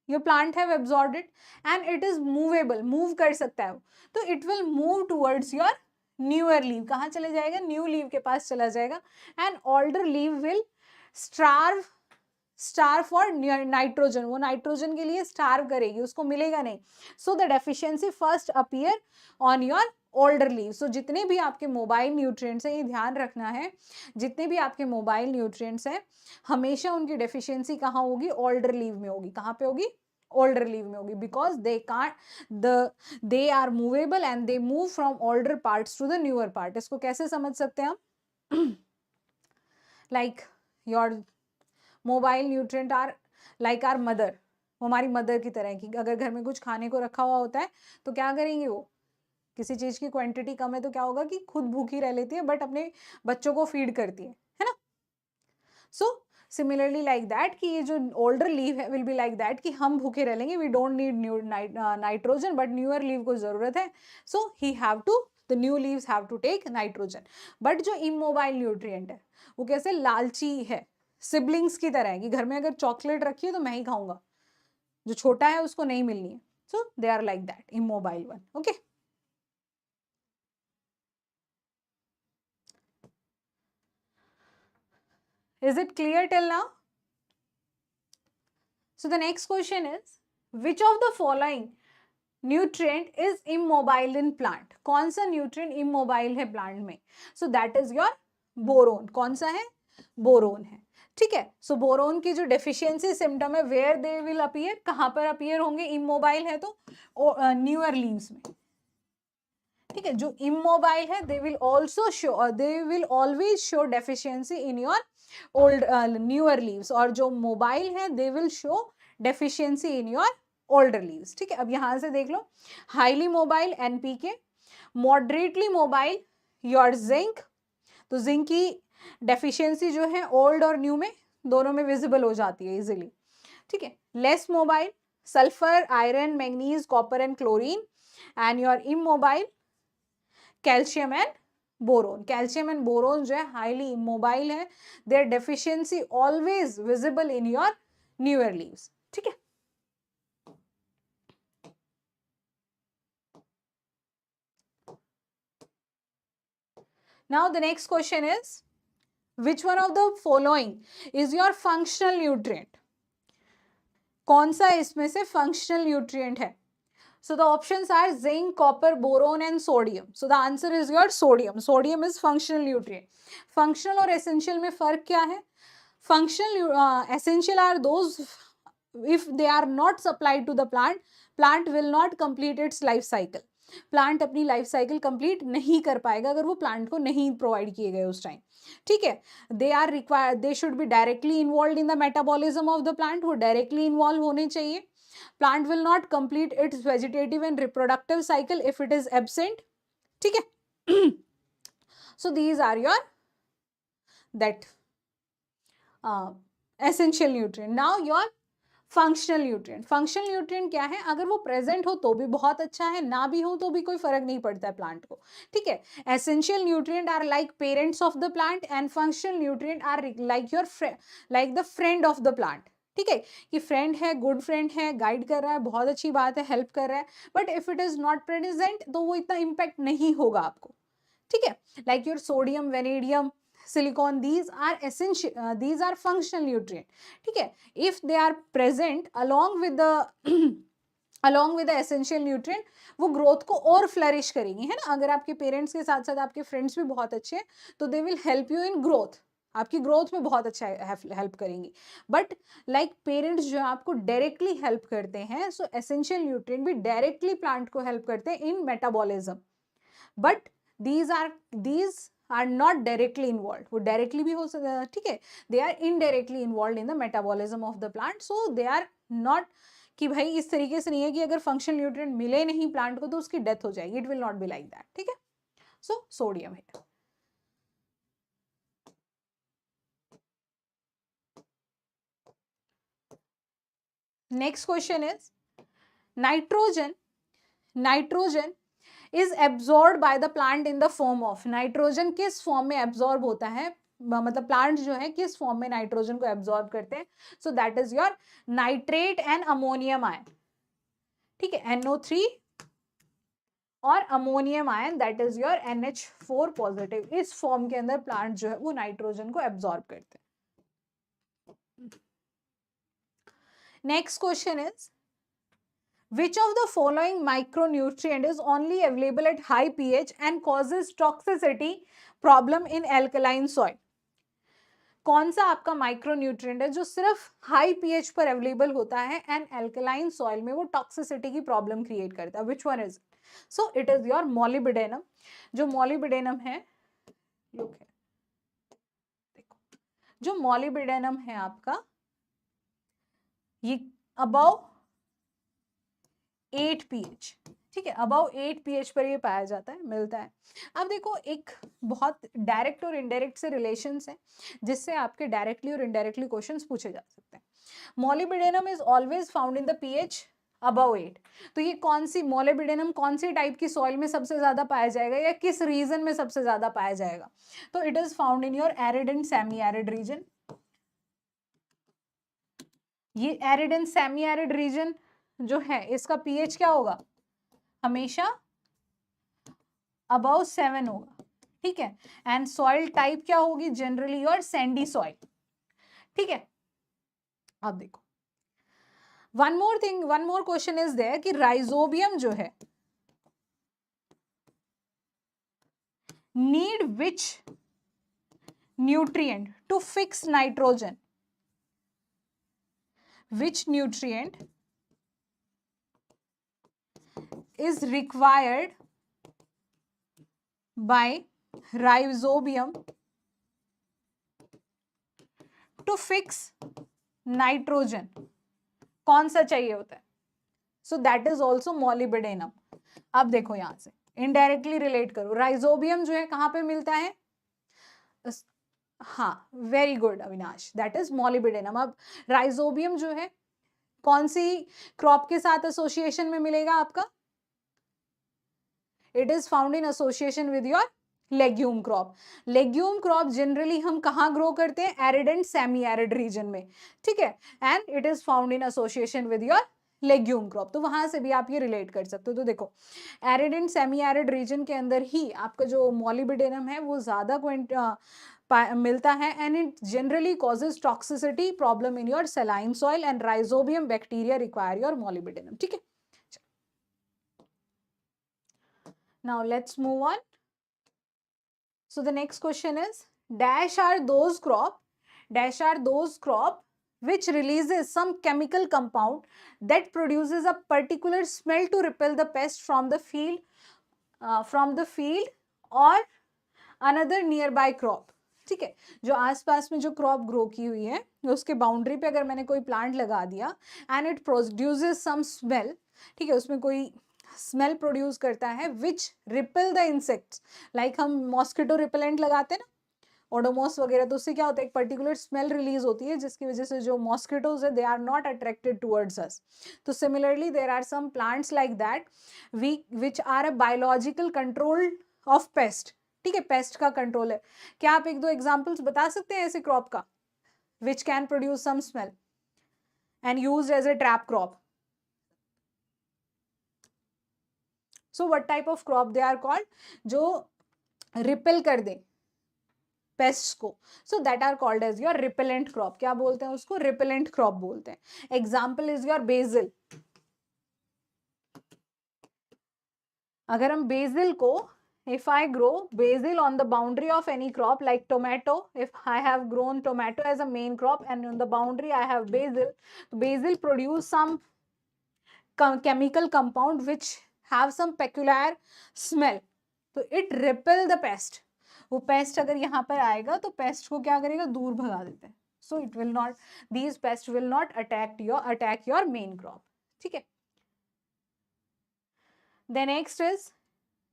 Your plant have absorbed it and it is movable, move कर सकता है वो, तो it will move towards your newer leave. कहाँ चले जाएगा? न्यू लीव के पास चला जाएगा. And older leave will starve for nitrogen, वो नाइट्रोजन के लिए स्टार्व करेगी, उसको मिलेगा नहीं. So the deficiency first appear on your older leave. So जितने भी आपके मोबाइल न्यूट्रिएंट्स हैं, ये ध्यान रखना है, जितने भी आपके मोबाइल न्यूट्रिएंट्स हैं हमेशा उनकी डेफिशिएंसी कहाँ होगी? ओल्डर लीव में होगी. कहाँ पे होगी? ओल्डर लीव में होगी, because they are movable and they move from older parts to the newer part. इसको कैसे समझ सकते हैं हम? Like your mobile nutrient are like our mother, वो हमारी मदर की तरह की. अगर घर में कुछ खाने को रखा हुआ होता है तो क्या करेंगे? वो किसी चीज की क्वांटिटी कम है तो क्या होगा कि खुद भूखी रह लेती है बट अपने बच्चों को फीड करती है ना? सो सिमिलरली लाइक दैट कि ये जो ओल्डर लीव है विल बी लाइक दैट कि हम भूखे रह लेंगे, we don't need nitrogen, but newer leave को जरूरत है. So he have to, the new leaves have to take nitrogen. But जो इमोबाइल न्यूट्रिएंट है वो कैसे? लालची है, सिबलिंग्स की तरह है कि घर में अगर चॉकलेट रखी है तो मैं ही खाऊंगा, जो छोटा है उसको नहीं मिलनी है. So they are like that, immobile one. Okay, is it clear till now? So the next question is, which of the following nutrient is immobile in plant? कौन सा nutrient immobile है plant में? So that is your boron. कौन सा है? Boron है. ठीक है, सो बोरोन की जो डेफिशिएंसी सिम्टम है, वेयर दे विल अपीयर, कहाँ पर अपीयर होंगे? इमोबाइल है तो न्यूअर लीव्स में. ठीक है, जो इमोबाइल है they will also show, they will always show deficiency in your old newer leaves, और जो मोबाइल है they will show deficiency in your older leaves. ठीक है, अब यहां से देख लो, highly mobile NPK, moderately mobile your zinc, तो जिंक की डेफिशिएंसी जो है ओल्ड और न्यू में दोनों में विजिबल हो जाती है इजिली. ठीक है, less mobile sulphur, iron, manganese, copper and chlorine, and your immobile calcium and boron. Calcium and boron जो है हाईली इमोबाइल है, their deficiency always visible in your newer leaves. ठीक है, now the next question is, which one of the following is your functional nutrient? कौन सा इसमें से functional nutrient है? So the options are zinc, copper, boron and sodium. So the answer is your sodium. Sodium is functional nutrient. Functional और essential में फर्क क्या है? Functional, essential are those if they are not supplied to the plant, plant will not complete its life cycle. Plant अपनी life cycle complete नहीं कर पाएगा अगर वो प्लांट को नहीं प्रोवाइड किए गए उस टाइम. ठीक है, they are required, they should be directly involve in the metabolism of the plant, वो डायरेक्टली इन्वॉल्व होने चाहिए. Plant will not complete its vegetative and reproductive cycle if it is absent. ठीक है, so these are your that essential nutrient. Now your functional nutrient. Functional nutrient क्या है? अगर वो present हो तो भी बहुत अच्छा है, ना भी हो तो भी कोई फर्क नहीं पड़ता है प्लांट को. ठीक है, essential nutrient are like parents of the plant and functional nutrient are like your like the friend of the plant. ठीक है, कि फ्रेंड है, गुड फ्रेंड है, गाइड कर रहा है, बहुत अच्छी बात है, हेल्प कर रहा है, but if it is not present तो वो इतना इम्पैक्ट नहीं होगा आपको. ठीक है, like your sodium, vanadium, silicon, these are essential, these are functional nutrient, ठीक है. if they are present along with the along with the essential nutrient, वो ग्रोथ को और फ्लरिश करेंगी, है ना. अगर आपके पेरेंट्स के साथ साथ आपके फ्रेंड्स भी बहुत अच्छे हैं तो they will help you in growth, आपकी ग्रोथ में बहुत अच्छा हेल्प करेंगी. बट लाइक पेरेंट्स जो आपको डायरेक्टली हेल्प करते हैं, सो एसेंशियल न्यूट्रिएंट भी डायरेक्टली प्लांट को हेल्प करते हैं इन metabolism. But these are not directly involved, वो directly भी हो सकता है, ठीक है. they are indirectly involved in the metabolism of the plant, so they are not कि भाई इस तरीके से नहीं है कि अगर फंक्शनल न्यूट्रिएंट मिले नहीं प्लांट को तो उसकी डेथ हो जाएगी, it will not be like that, ठीक है. सो सोडियम है. Next question is nitrogen. Nitrogen is absorb by the plant in the form of, nitrogen किस फॉर्म में एब्जॉर्ब होता है, मतलब प्लांट जो है किस फॉर्म में नाइट्रोजन को एब्जॉर्ब करते हैं. सो that is your nitrate and ammonium ion, ठीक है, NO3 और ammonium ion, that is your NH4 positive. इस फॉर्म के अंदर प्लांट जो है वो नाइट्रोजन को एब्जॉर्ब करते हैं. Next question is which of the following micronutrient is only available at high pH and causes toxicity problem in alkaline soil. कौन सा आपका माइक्रोन्यूट्रिएंट है जो सिर्फ हाई पीएच पर अवेलेबल होता है एंड एल्कलाइन सॉइल में वो टॉक्सिसिटी की प्रॉब्लम क्रिएट करता है. Which one is? So it is your molybdenum. जो मॉलिब्डेनम है, लुक है, देखो, जो मॉलिब्डेनम है आपका ये अबव 8 pH, ठीक है, अबव 8 pH पर ये पाया जाता है, मिलता है. अब देखो एक बहुत डायरेक्ट और इनडायरेक्ट से रिलेशंस हैं जिससे आपके डायरेक्टली और इनडायरेक्टली क्वेश्चंस पूछे जा सकते हैं. Molybdenum is always found in the pH above 8. तो ये कौन सी मॉलिब्डेनम कौन सी टाइप की सॉइल में सबसे ज्यादा पाया जाएगा या किस रीजन में सबसे ज्यादा पाया जाएगा? तो it is found in your arid and semi arid region. ये arid and semi arid region जो है इसका pH क्या होगा? हमेशा अबव 7 होगा, ठीक है. एंड सॉइल टाइप क्या होगी? जनरली योर सैंडी सॉइल, ठीक है. अब देखो one more thing, one more question is there कि राइजोबियम जो है need which nutrient to fix nitrogen? Which nutrient is required by rhizobium to fix nitrogen? कौन सा चाहिए होता है? so that is also molybdenum. अब देखो यहां से इनडायरेक्टली रिलेट करो. राइजोबियम जो है कहां पे मिलता है? हाँ, very good Avinash, that is molybdenum. अब राइजोबियम जो है कौन सी क्रॉप के साथ एसोसिएशन में मिलेगा आपका? It is found in association with your legume crop. Legume crop generally हम कहाँ ग्रो करते हैं? Arid and semi arid reason में, ठीक है. And it is found in association with your legume crop. तो वहां से भी आप ये रिलेट कर सकते हो. तो देखो arid and semi arid reason के अंदर ही आपका जो मॉलिब्डेनम है वो ज्यादा मिलता है and it generally causes toxicity problem in your saline soil and rhizobium bacteria require your molybdenum, ठीक है. Now let's move on. So the next question is dash are those crop which releases some chemical compound that produces a particular smell to repel the pest from the field or another nearby crop. ठीक है, जो आसपास में जो crop grow की हुई है उसके बाउंड्री पे अगर मैंने कोई प्लांट लगा दिया and it produces some smell, ठीक है, उसमें कोई स्मेल प्रोड्यूस करता है which repel the insects. Like हम मॉस्किटो रिपेलेंट लगाते हैं ना, ओडोमोस वगैरह, तो उससे क्या होता है? एक पर्टिकुलर स्मेल रिलीज होती है जिसकी वजह से जो मॉस्किटोज है they are not attracted towards us. तो similarly there are some plants like that which are a biological control of pest, ठीक है, पेस्ट का कंट्रोल है. क्या आप एक दो एग्जाम्पल्स बता सकते हैं ऐसे क्रॉप का which can produce some smell and used as a trap crop? So what type of crop they are called? जो रिपेल कर दें पेस्ट को, so that are called as your repellent crop. क्या बोलते हैं उसको? रिपेलेंट क्रॉप बोलते हैं। Example is your basil. अगर हम बेसिल को, if I grow basil on the boundary of any crop like tomato, if I have grown tomato as a main crop and on the boundary I have basil, basil produce some chemical compound which have some peculiar smell, तो it repel the pest। वो paste अगर यहाँ पर आएगा तो paste को क्या करेगा? दूर भगा देते हैं। So it will not, these pest will not attack your main crop. ठीक है। Then next is,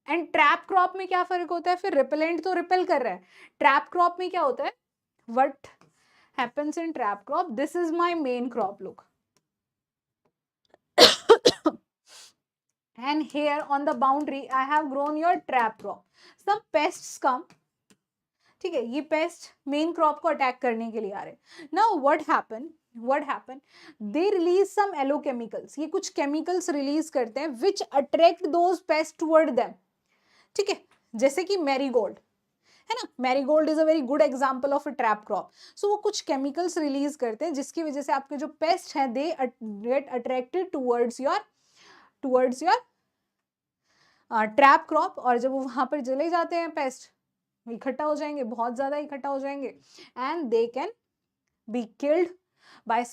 and trap crop में क्या फर्क होता है? फिर रिपेलेंट तो रिपेल कर रहा है, ट्रैप क्रॉप में क्या होता है? What happens in trap crop? This is my main crop, look, and here on the boundary I have grown your trap crop, some pests come। ठीक है, ये पेस्ट मेन क्रॉप को अटैक करने के लिए आ रहे। Now what happen they release some allelochemicals, ये कुछ केमिकल्स रिलीज करते हैं which attract those pest toward them. ठीक है, जैसे कि मैरीगोल्ड है ना, marigold is a very good example of a trap crop. So वो कुछ केमिकल्स रिलीज करते हैं जिसकी वजह से आपके जो पेस्ट हैं they get attracted towards your trap crop, और जब वो वहां पर चले जाते हैं पेस्ट इकट्ठा हो जाएंगे, बहुत ज्यादा इकट्ठा हो जाएंगे, and they can be killed by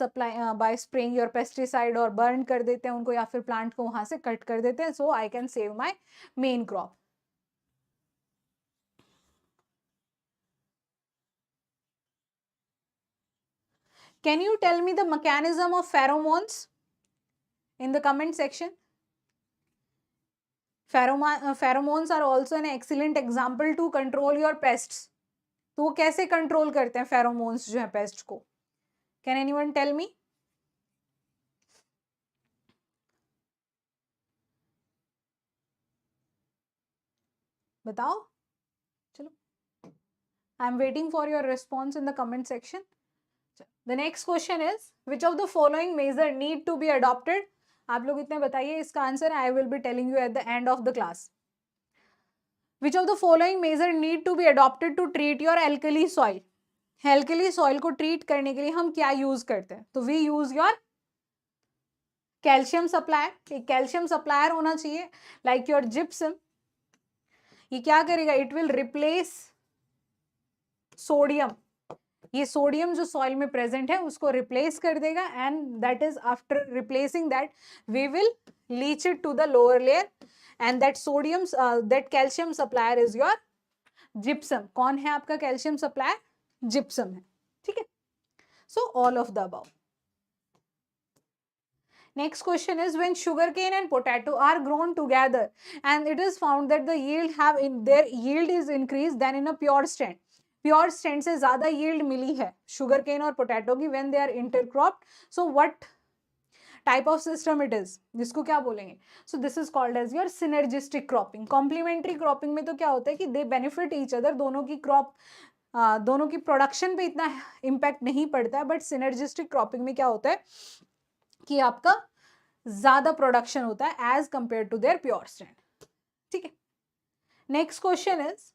spraying your pesticide, और बर्न कर देते हैं उनको या फिर प्लांट को वहां से कट कर देते हैं। So I can save my main crop. Can you tell me the mechanism of pheromones in the comment section? Pheromones are also an excellent example to control your pests. तो वो कैसे control करते हैं pheromones जो है paste को? Can anyone tell me? बताओ, चलो, I am waiting for your response in the comment section. The next question is, which of the following measure need to be adopted? आप लोग इतने बताइए, इसका answer I will be telling you at the end of the class. Which of the following measure need to be adopted to treat your alkali soil? Alkali soil को treat करने के लिए हम क्या use करते हैं? तो we use your calcium supplier. एक कैल्शियम सप्लायर होना चाहिए like your gypsum। ये क्या करेगा? It will replace सोडियम, ये सोडियम जो सॉइल में प्रेजेंट है उसको रिप्लेस कर देगा, and that is after replacing that we will leach it to the lower layer, and that sodium that calcium supplier is your gypsum. कौन है आपका कैल्शियम सप्लायर? जिप्सम है। ठीक है, so all of the above. Next question is, when sugarcane and potato are grown together and it is found that the their yield is increased than in a pure stand, pure stand से ज्यादा yield मिली है sugar cane और potato की when they are intercropped, so what type of system it is? जिसको क्या बोलेंगे? So this is called as your synergistic cropping. Complementary cropping में तो क्या होता है कि दे बेनिफिट ईच अदर, दोनों की क्रॉप दोनों की प्रोडक्शन पे इतना इम्पैक्ट नहीं पड़ता है, बट सिनर्जिस्टिक क्रॉपिंग में क्या होता है कि आपका ज्यादा प्रोडक्शन होता है as compare to their pure stand. ठीक है, next question is,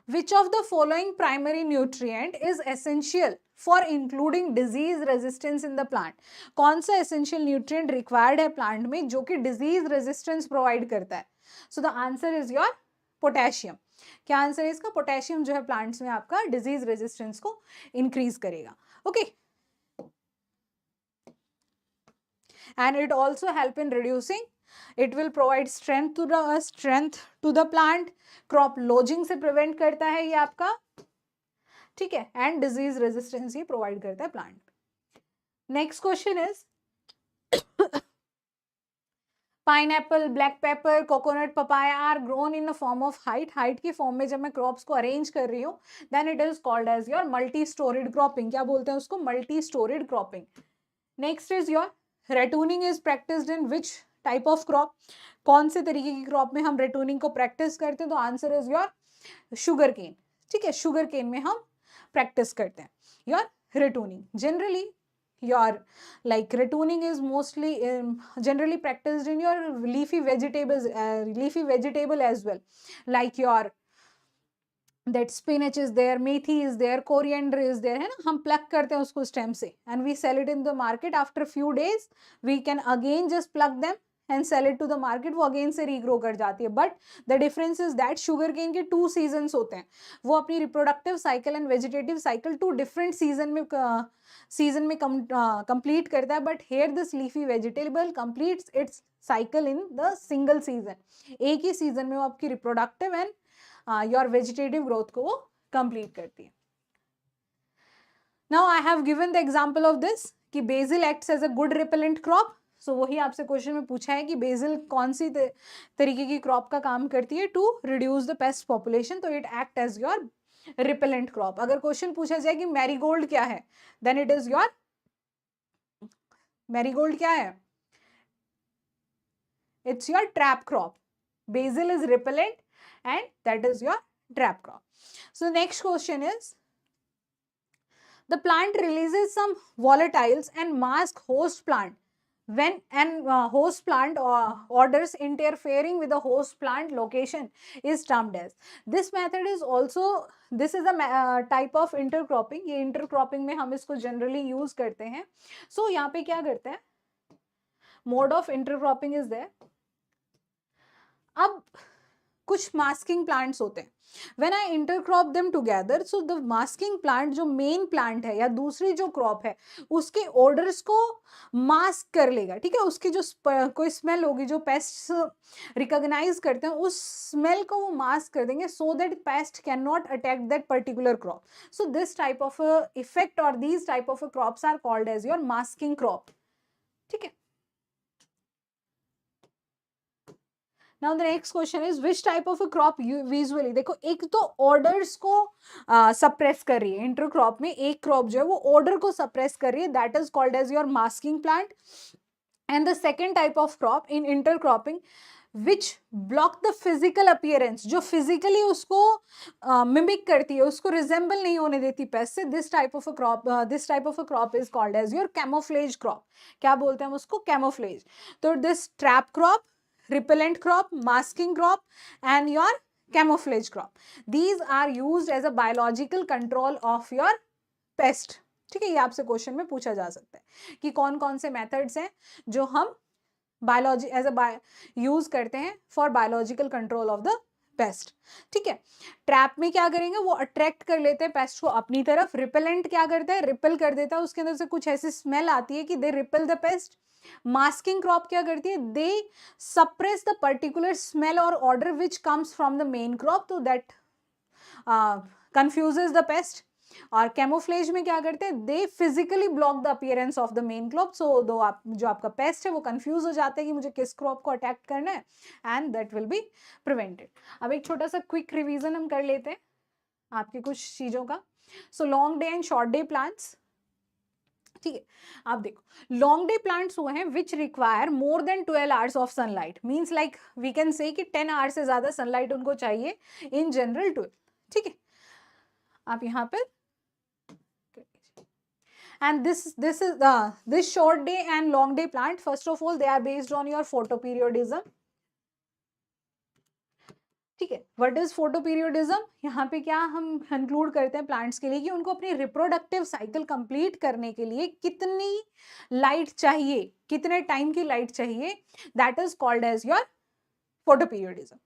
which of the following primary nutrient is essential for including disease resistance in the plant? कौन सा essential nutrient required है plant में जो कि disease resistance provide करता है? So the answer is your potassium। क्या answer है इसका? पोटेशियम जो है प्लांट्स में आपका डिजीज रेजिस्टेंस को इंक्रीज करेगा। Okay, and it also help in reducing, it will provide strength to the plant, crop lodging से प्रिवेंट करता है ये आपका। ठीक है, एंड डिजीज रेजिस्टेंस ये प्रोवाइड करता है plant. Next question is, pineapple, black pepper, coconut, papaya are grown in the form of height. Height की फॉर्म में जब मैं क्रॉप्स को अरेंज कर रही हूँ then it is called as your multi storeyed cropping. क्या बोलते हैं उसको? Multi storeyed cropping. Next is your ratooning is practised in which type of crop? कौन से तरीके की क्रॉप में हम रेटूनिंग को प्रैक्टिस करते हैं? तो answer is your sugarcane. ठीक है, शुगर केन में हम प्रैक्टिस करते हैं your ratooning. Generally your like retooning is mostly generally practiced in your leafy vegetable as well, like your that spinach is there, methi is there, coriander is there, है ना, हम plug करते हैं उसको स्टेम से and we sell it in the market. After few days we can again just plug them and sell it to the market, वो अगेन से रीग्रो कर जाती है। But the difference is that sugarcane के 2 seasons होते हैं, वो अपनी reproductive cycle and vegetative cycle 2 different season में कंप्लीट करता है। But here this leafy vegetable completes its cycle in the single season, एक ही सीजन में वो आपकी reproductive and your vegetative growth को वो कंप्लीट करती है। Now I have given the example of this कि basil acts as a good repellent crop. सो वही आपसे क्वेश्चन में पूछा है कि बेसिल कौन सी तरीके की क्रॉप का काम करती है to reduce the pest population, तो it act as your repellent crop. अगर क्वेश्चन पूछा जाए कि मैरीगोल्ड क्या है, then it is your, marigold क्या है, it's your trap crop. Basil is repellent and that is your trap crop. So next question is, the plant releases some volatiles and mask host plant when host plant orders interfering with the host plant location is termed as. This method is also, this is a type of intercropping. ये intercropping में हम इसको generally use करते हैं. So यहाँ पे क्या करते हैं, mode of intercropping is there. अब कुछ मास्किंग प्लांट्स होते हैं, when I intercrop them together, so the masking plant जो मेन प्लांट है या दूसरी जो क्रॉप है उसके ऑर्डर्स को मास्क कर लेगा, ठीक है, उसकी जो कोई स्मेल होगी जो पेस्ट रिकॉग्नाइज करते हैं उस स्मेल को वो मास्क कर देंगे, so that pest can not attack that particular crop. So this type of effect और these type of crops are called as your masking crop, ठीक है। Now the next question is, which type of a crop visually, देखो एक तो orders को suppress कर रही है, इंटरक्रॉप में एक क्रॉप जो है वो ऑर्डर को सप्रेस कर रही है, that is called as your masking plant. And the second type of crop in intercropping which block the physical appearance, जो फिजिकली उसको मिमिक करती है, उसको रिजेंबल नहीं होने देती पेस्ट से, this type of a crop is called as your camouflage crop. क्या बोलते हैं हम उसको, कैमोफ्लेज। तो this trap crop, repellent crop, masking crop and your camouflage crop, these are used as a biological control of your pest, ठीक है। ये आपसे क्वेश्चन में पूछा जा सकता है कि कौन कौन से मेथड्स हैं जो हम बायोलॉजी एज अ यूज करते हैं for biological control of the paste, ठीक है। ट्रैप में क्या करेंगे, वो अट्रैक्ट कर लेते हैं पेस्ट को अपनी तरफ, रिपेलेंट क्या करता है, रिपेल कर देता है, उसके अंदर से कुछ ऐसी स्मेल आती है कि they repel the pest. Masking crop क्या करती है, they suppress the particular smell और odour which comes from the main crop, तो दैट कंफ्यूजेस द पेस्ट। और कैमोफ्लेज में क्या करते हैं, they physically block the appearance of the main crop, so जो आपका पेस्ट है वो कंफ्यूज हो जाता है कि मुझे किस क्रॉप को अटैक करना है, and that will be prevented. अब एक छोटा सा क्विक रिवीजन हम कर लेते हैं आपकी कुछ चीजों का। So long day and short day plants, ठीक है। आप देखो लॉन्ग डे प्लांट्स वो हैं which require more than 12 hours of sunlight, means like we can say कि 10 आवर्स से ज्यादा सनलाइट उनको चाहिए इन जनरल 12, ठीक है। आप यहाँ पे and this short day and long day plant, first of all they are based on your photoperiodism, ठीक है। व्हाट इज फोटोपीरियोडिज्म, यहाँ पे क्या हम कंक्लूड करते हैं प्लांट्स के लिए कि उनको अपनी रिप्रोडक्टिव साइकिल कंप्लीट करने के लिए कितनी लाइट चाहिए, कितने टाइम की लाइट चाहिए, that is called as your photoperiodism.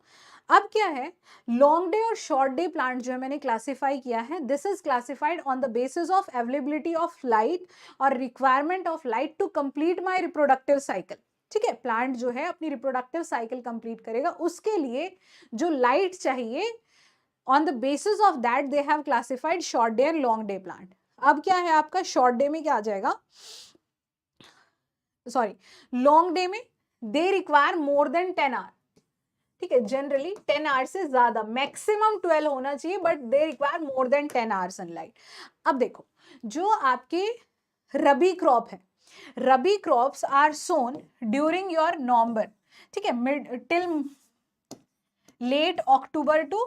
अब क्या है, लॉन्ग डे और शॉर्ट डे प्लांट जो है मैंने क्लासिफाई किया है, this is classified on the basis of availability of light और requirement of light to complete my reproductive cycle, ठीक है। प्लांट जो है अपनी रिप्रोडक्टिव साइकिल कंप्लीट करेगा, उसके लिए जो लाइट चाहिए, on the basis of that they have classified short day and long day plant. अब क्या है आपका, शॉर्ट डे में क्या आ जाएगा, सॉरी लॉन्ग डे में they require more than 10 hour, ठीक है। जनरली 10 आवर्स से ज्यादा, मैक्सिमम 12 होना चाहिए, but they require more than 10 hours sunlight. अब देखो जो आपके रबी क्रॉप है, rabi crops are sown during your November, ठीक है, mid till late October to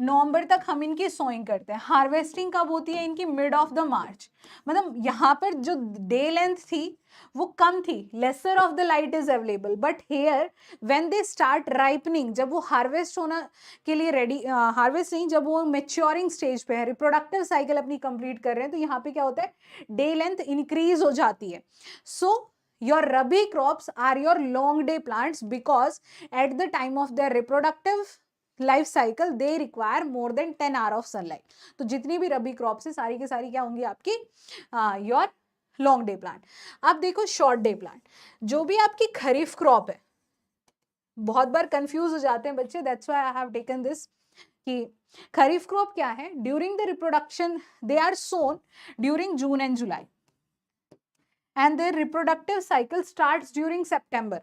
November तक हम इनकी सोइंग करते हैं। हार्वेस्टिंग कब होती है इनकी? मिड ऑफ द मार्च। मतलब यहाँ पर जो डे लेंथ थी वो कम थी, lesser of the light is available, but here when they start ripening, जब वो हार्वेस्ट होना के लिए रेडी, हार्वेस्ट नहीं, जब वो मेच्योरिंग स्टेज पे है, रिप्रोडक्टिव साइकिल अपनी कंप्लीट कर रहे हैं, तो यहाँ पे क्या होता है, डे लेंथ इंक्रीज हो जाती है। सो your rabi crops are your long day plants because at the time of their reproductive life cycle they require more than 10 hour of sunlight. तो जितनी भी रबी क्रॉप्स है सारी की सारी क्या होंगी आपकी योर लॉन्ग डे प्लांट। अब देखो शॉर्ट डे प्लांट, जो भी आपकी खरीफ क्रॉप है, बहुत बार कंफ्यूज हो जाते हैं बच्चे, that's why I have taken this, कि खरीफ क्रॉप क्या है, during the reproduction they are sown during June and July and their reproductive cycle starts during September.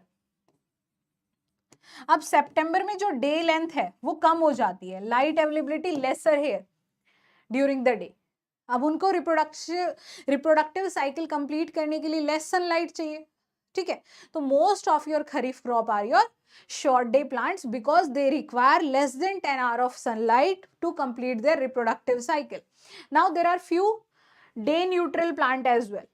अब सितंबर में जो डे लेंथ है वो कम हो जाती है, लाइट अवेलेबिलिटी लेसर है ड्यूरिंग द डे। अब उनको रिप्रोडक्टिव साइकिल कंप्लीट करने के लिए लेस सनलाइट चाहिए, ठीक है। तो most of your kharif crop are your short day plants because they require less than 10 hour of sunlight to complete their reproductive cycle. Now there are few day neutral plant as well.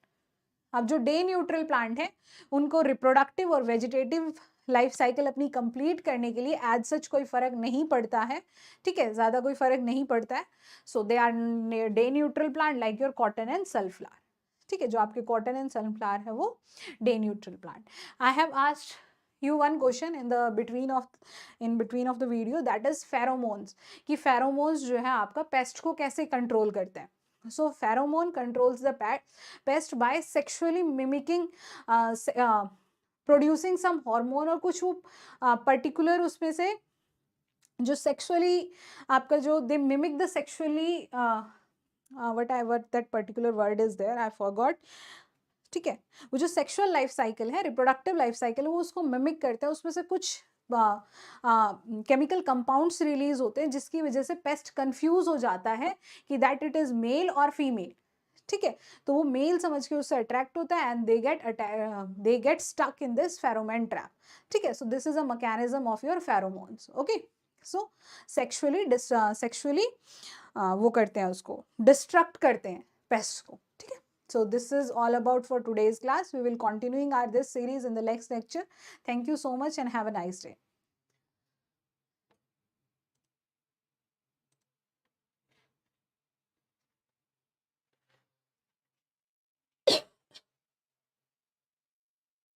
अब जो day neutral plant है उनको reproductive और vegetative life cycle अपनी complete करने के लिए as such कोई फर्क नहीं पड़ता है, ठीक है, ज्यादा कोई फर्क नहीं पड़ता है। So they are day neutral plant like your cotton and sunflower, ठीक है, जो आपके कॉटन एंड सनफ्लावर है वो day neutral plant. I have asked you one question in between of the video, that is pheromones, कि pheromones जो है आपका पेस्ट को कैसे कंट्रोल करते हैं। so pheromone controls the pest by sexually mimicking producing some hormone, और कुछ वो पर्टिकुलर उसमें से जो सेक्सुअली आपका जो they mimic the sexually whatever that particular word is there, I forgot, ठीक है, वो जो सेक्सुअल लाइफ साइकिल है, रिप्रोडक्टिव लाइफ साइकिल है, वो उसको मिमिक करते हैं, उसमें से कुछ केमिकल कंपाउंड्स रिलीज होते हैं जिसकी वजह से पेस्ट कंफ्यूज हो जाता है कि दैट इट इज मेल और फीमेल, ठीक है। तो वो मेल समझ के उससे अट्रैक्ट होता है and they get stuck in this pheromone trap, ठीक है। So this is a mechanism of your pheromones, okay. So sexually वो करते हैं, उसको डिस्ट्रक्ट करते हैं पेस्ट को, ठीक है। So this is all about for today's class. We will continuing this series in the next lecture. Thank you so much and have a nice day.